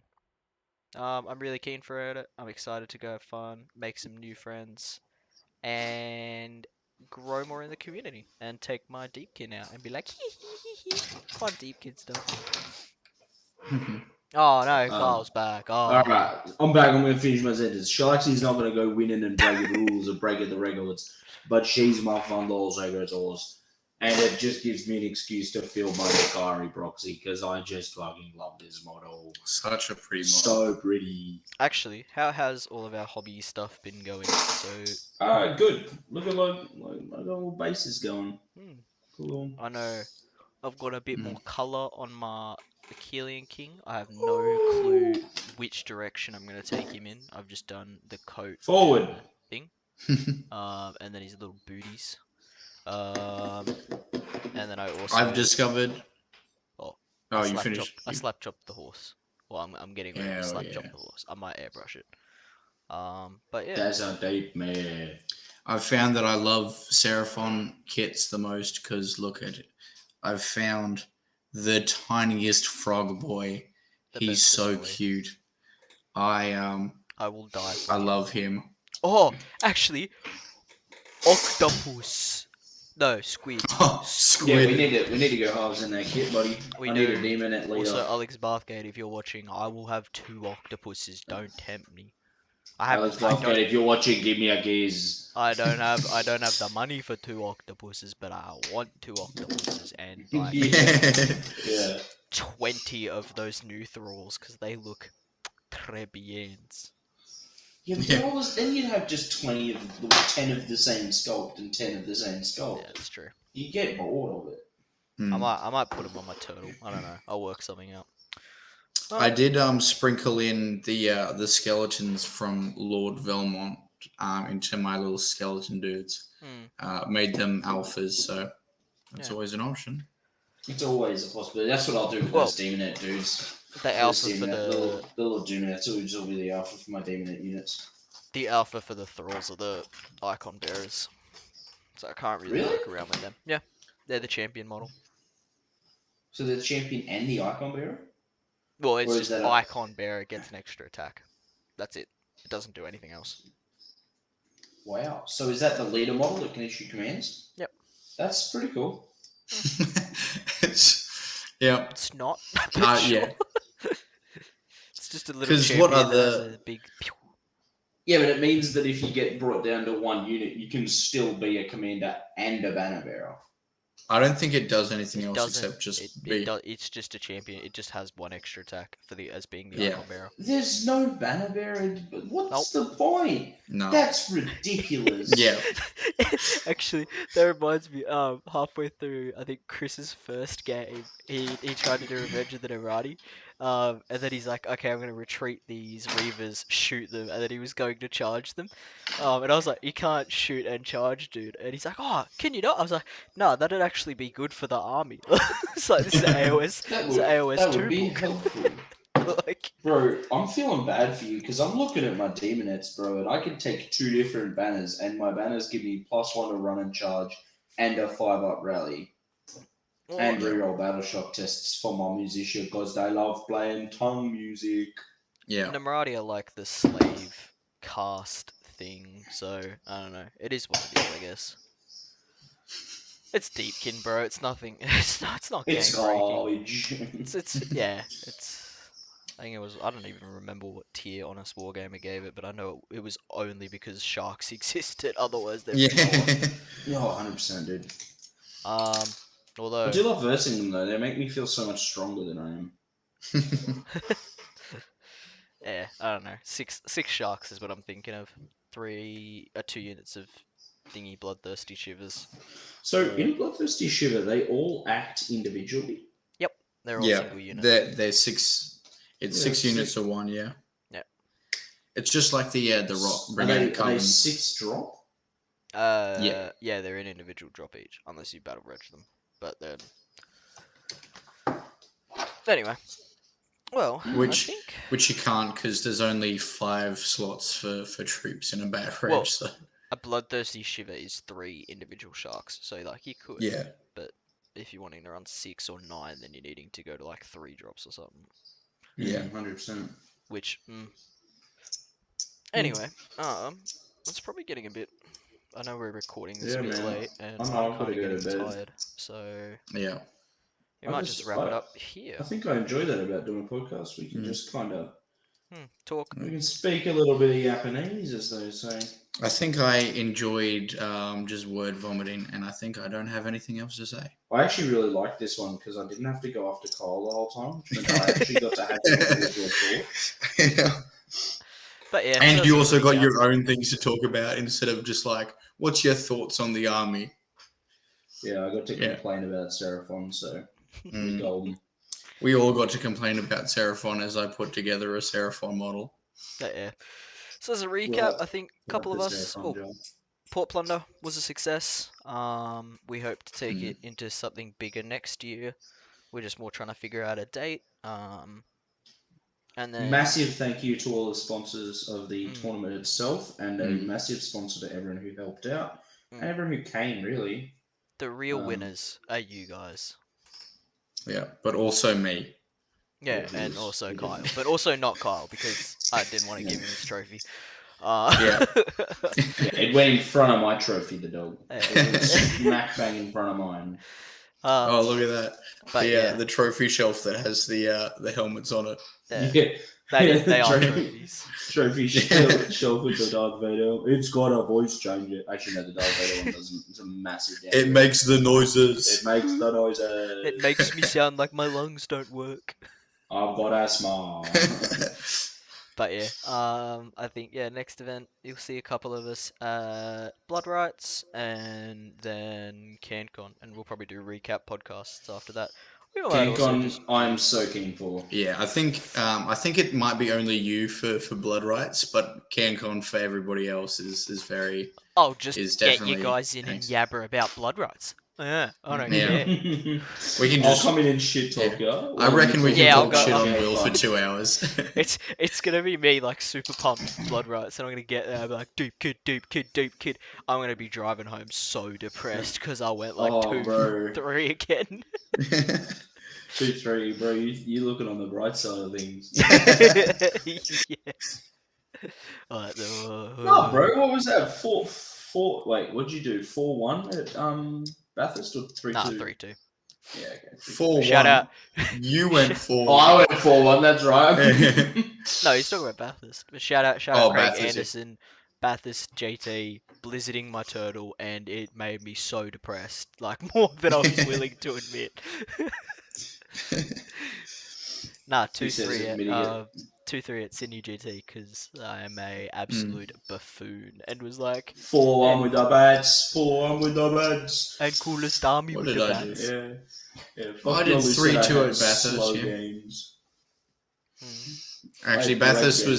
A: I'm really keen for it. I'm excited to go have fun, make some new friends, and grow more in the community. And take my Deepkin out and be like, fun Deepkin stuff. Oh no, Kyle's back. Oh.
C: Alright, I'm back. I'm going to finish my sentence. Shalaxi's not going to go winning and breaking rules or breaking the records, but she's my fun little secret sauce. And it just gives me an excuse to fill my Nakari proxy because I just fucking love this model.
B: Such a pretty model.
C: So pretty.
A: Actually, how has all of our hobby stuff been going? So,
C: good. Look at my little bases going. Cool.
A: I know I've got a bit more color on my Achillean King. I have no clue which direction I'm going to take him in. I've just done the coat
C: Forward
A: thing, and then his little booties. And then I also
B: I've discovered.
A: I
B: you
A: slap
B: finished.
A: I slap chopped the horse. Well, I'm getting ready to slap chop the horse. I might airbrush it. But yeah.
C: That's a deep man.
B: I've found that I love Seraphon kits the most because look at it. I've found the tiniest frog boy. He's so cute. I
A: will die.
B: I love him.
A: Oh, actually, octopus. No, squid.
C: Yeah, we need to go halves in that kit, buddy.
A: We
C: I
A: do.
C: need a demon at leader.
A: Also, Alex Bathgate, if you're watching, I will have 2 octopuses. Don't tempt me.
C: Alex Bathgate, if you're watching, give me a gaze.
A: I don't have the money for 2 octopuses, but I want 2 octopuses and like
C: yeah.
A: 20 of those new thralls because they look très bien.
C: Yeah, but then you'd have just 10 of the same sculpt and 10 of the same sculpt.
A: Yeah, that's true.
C: You get bored of it.
A: I might put them on my turtle. I don't know. I'll work something out.
B: I did sprinkle in the skeletons from Lord Velmont into my little skeleton dudes. Made them alphas, so that's always an option.
C: It's always a possibility. That's what I'll do with those Demonet dudes.
A: The alpha for the
C: little Demonet will be the alpha for my Demonet units.
A: The alpha for the thralls are the icon bearers, so I can't really work around with them. Yeah, they're the champion model.
C: So they're the champion and the icon bearer.
A: Well, it's just icon bearer gets an extra attack. That's it. It doesn't do anything else.
C: Wow. So is that the leader model that can issue commands?
A: Yep.
C: That's pretty cool.
B: Yeah.
A: It's not, but sure.
B: Yeah.
A: It's just a little
B: 'Cause
A: champion
B: what are
A: that has
B: the-
A: a big. Pew.
C: Yeah, but it means that if you get brought down to one unit, you can still be a commander and a banner bearer.
B: I don't think it does anything
A: It
B: else
A: doesn't.
B: except just
A: It
B: be.
A: does. It's just a champion. It just has one extra attack for the as being the
B: Yeah.
A: icon bearer.
C: There's no banner bearer. What's the point?
B: No.
C: That's ridiculous.
B: Yeah.
A: Actually, that reminds me. Halfway through, I think Chris's first game, he tried to do Revenge of the Nerati, and then he's like, okay, I'm gonna retreat these Reavers, shoot them, and then he was going to charge them, and I was like, you can't shoot and charge, dude. And he's like, oh, can you not? I was like, no, that'd actually be good for the army. It's like this is AOS.
C: That
A: It's
C: would,
A: AOS
C: that
A: 2
C: would be
A: book.
C: helpful.
A: Like,
C: Bro, I'm feeling bad for you because I'm looking at my demonettes, bro, and I can take 2 different banners, and my banners give me +1 to run and charge, and a 5-up rally, and reroll battle shock tests for my musician because they love playing tongue music.
B: Yeah.
A: Namarati are like the slave caste thing, so I don't know. It is what it is, I guess. It's Deepkin, bro. It's nothing. It's not game
C: It's
A: breaking.
C: garbage.
A: It's yeah. I think it was. I don't even remember what tier Honest Wargamer gave it, but I know it was only because sharks existed. Otherwise, they're
B: Yeah.
C: No, 100%, dude.
A: Although
C: I do love versing them though. They make me feel so much stronger than I am.
A: yeah, I don't know. Six sharks is what I'm thinking of. 2 units of thingy bloodthirsty shivers.
C: So in Bloodthirsty Shiver, they all act individually.
A: They're all
B: Yeah.
A: single units.
B: They're 6. It's
C: Yeah,
B: 6 units of one. Yeah.
A: Yeah.
B: It's just like the rock
C: Are
B: brigade
C: they
B: comes.
C: 6 drop?
A: Yeah, they're an individual drop each, unless you battle reg them. But then, anyway, well,
B: Which-
A: I think
B: Which you can't because there's only 5 slots for troops in a battle reg.
A: Well,
B: So
A: a bloodthirsty shiver is 3 individual sharks. So like you could,
B: yeah.
A: if you're wanting to run 6 or 9, then you're needing to go to like 3 drops or something.
B: Yeah.
C: 100%.
A: Which, anyway, it's probably getting a bit. I know we're recording this
C: Yeah,
A: a bit
C: man.
A: late, and
C: I know,
A: I'm
C: I've
A: kind
C: gotta
A: of
C: go to
A: getting
C: bed.
A: tired. So
B: Yeah.
A: we
C: I
A: might
C: just-
A: just wrap it up here.
C: I think I enjoy that about doing a podcast. We can
B: Mm.
C: just kind of
A: Talk.
C: we can speak a little bit of Japanese, as they say.
B: I think I enjoyed just word vomiting, and I think I don't have anything else to say.
C: I actually really liked this one because I didn't have to go after Kyle the whole time, which meant I actually got to have some individual thoughts.
A: But yeah,
B: And
A: that's
B: you
A: a
B: also got
A: recap.
B: your own things to talk about instead of just like, what's your thoughts on the army?
C: Yeah, I got to
B: Yeah.
C: complain about Seraphon, so
B: Mm.
C: golden.
B: We all got to complain about Seraphon as I put together a Seraphon model.
A: But yeah. So as a recap,
C: Well,
A: I think a couple of
C: Like the
A: us.
C: Seraphon
A: Well,
C: job.
A: Port Plunder was a success. We hope to take
B: Mm.
A: it into something bigger next year. We're just more trying to figure out a date. And then
C: Massive thank you to all the sponsors of the
A: Mm.
C: tournament itself, and a
B: Mm.
C: massive sponsor to everyone who helped out, and
A: Mm.
C: everyone who came, really.
A: the real
C: um,
A: winners are you guys.
B: Yeah, but also me.
A: Yeah,
C: Yeah,
A: and
C: he
A: also
C: did.
A: Kyle, but also not Kyle because I didn't want to give him his trophy.
C: Yeah, it went in front of my trophy, the dog. It went smack bang in front of mine.
B: Oh, look at that.
A: But yeah,
B: The trophy shelf that has the helmets on it.
A: yeah, they are
C: Trophy-
A: trophies.
C: Trophy shelf with the Darth Vader. It's got a voice changer. Actually, no, the Darth Vader one doesn't. It's a massive.
B: It
C: downgrade.
B: makes the noises.
C: It makes the noises.
A: It makes me sound like my lungs don't work.
C: I've got asthma.
A: But yeah, I think next event you'll see a couple of us, Blood Rights, and then CanCon, and we'll probably do recap podcasts after that. We might also
C: CanCon,
A: just
C: I'm so keen for.
B: Yeah, I think it might be only you for blood rights, but CanCon for everybody else is very.
A: just
B: is
A: get you
B: definitely
A: guys in
B: thanks.
A: and yabber about Blood Rights. Yeah, I don't
B: Yeah.
A: care.
B: We can
C: I'll
B: just.
C: come in and shit talk you.
B: I reckon we can
A: Yeah, I'll
B: talk
A: go-
B: shit
A: I'll
B: on
A: go
B: Will for
C: fun.
B: 2 hours.
A: It's gonna be me like super pumped Blood Rights, and I'm gonna get there and be like deep kid. I'm gonna be driving home so depressed because I went like
C: Oh,
A: 2
C: bro.
A: 3 again.
C: 2-3, bro. You looking on the bright side of things.
A: Yeah. Alright,
C: No, bro. What was that? Four. Wait, what'd you do? 4-1 at Bathurst or 3-2?
A: Nah, 3-2.
C: Yeah, okay.
B: 4-1.
A: Shout out.
B: You went 4.
C: Oh, I went 4-1. That's right.
A: No, he's talking about Bathurst. But shout out
B: Oh,
A: Craig
B: Bathurst, yeah.
A: Anderson, Bathurst JT, blizzarding my turtle, and it made me so depressed, like more than I was willing to admit. Nah,
C: He says
A: 2-3
C: admitting
A: at 2-3 at Sydney GT because I am a absolute buffoon and was like
C: 4-1 with the bats. 4-1 with the bats.
A: and coolest army
B: What
A: with
B: did
A: the
B: I do?
A: bats.
C: Yeah. Yeah.
B: Well, I
C: fuck
B: did
C: y'all who said
B: 3-2
C: I had
B: at Bathurst,
C: slow
B: yeah.
C: games.
B: Actually,
C: Great
B: Bathurst
C: game.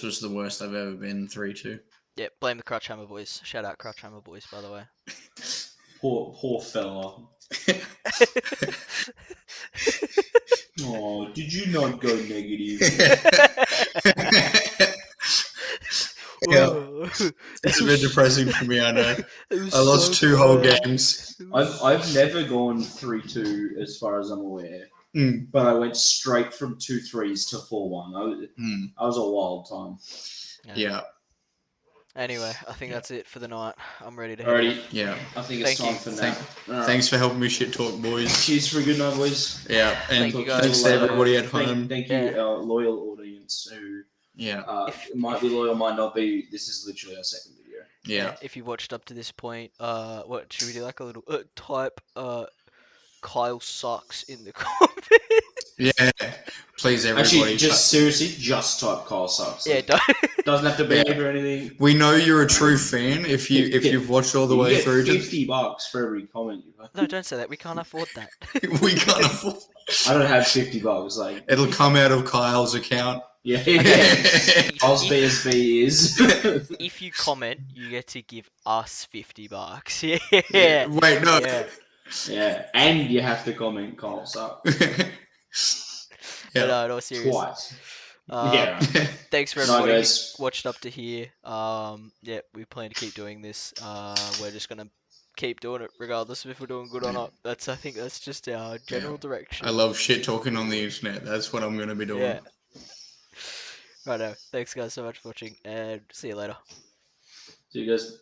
B: was the worst I've ever been. 3-2.
A: Yeah, blame the Crutch Hammer boys. Shout out Crutch Hammer boys, by the way.
C: Poor fella. Oh, did you not go negative?
B: Yeah,
A: Whoa.
B: it's a bit depressing for me. I know.
A: It was
B: I lost
A: so
B: 2 whole
A: bad.
B: games.
A: It was-
C: I've never gone 3-2 as far as I'm aware,
B: Mm,
C: but I went straight from 2 3s to 4-1. I was a wild time.
B: yeah,
A: Anyway, I think that's it for the night. I'm ready to head
C: Alrighty,
A: off.
B: yeah.
C: I think it's
A: Thank
C: time
A: you.
C: for now. Alright.
B: Thanks for helping me shit talk, boys.
C: Cheers for a good night, boys.
B: Yeah, and
A: Thank you, guys.
B: thanks to everybody at home.
C: Thank you,
A: Yeah.
C: our loyal audience who
B: Yeah,
C: might be loyal, might not be. This is literally our second video.
B: yeah.
A: If you watched up to this point, what should we do? Like a little type Kyle sucks in the comments.
B: Yeah, please, everybody.
C: Actually, just seriously, just type Kyle sucks.
A: Yeah,
C: Like,
A: don't.
C: doesn't have to be
B: Yeah.
C: or anything.
B: We know you're a true fan if
C: Yeah.
B: you've watched all the
C: You
B: way
C: get
B: through.
C: $50 for every comment you have.
A: No, don't say that. We can't afford that.
B: We can't afford.
C: I don't have $50. Like,
B: It'll come out of Kyle's account.
C: yeah.
A: If-
C: Kyle's
A: if-
C: BSB is.
A: If you comment, you get to give us $50. Yeah.
B: Wait, no.
A: Yeah.
C: Yeah, and you have to comment Kyle sucks
A: But
B: Yeah.
A: in all seriousness,
C: twice.
A: yeah.
C: Yeah.
A: Thanks for
C: No,
A: everybody who
C: guys.
A: watched up to here. Yeah, we plan to keep doing this. We're just gonna keep doing it regardless of if we're doing good or not. I think that's just our general direction.
B: I love shit talking on the internet. That's what I'm going to be doing.
A: Yeah. Righto. Thanks guys so much for watching and see you later.
C: See you guys.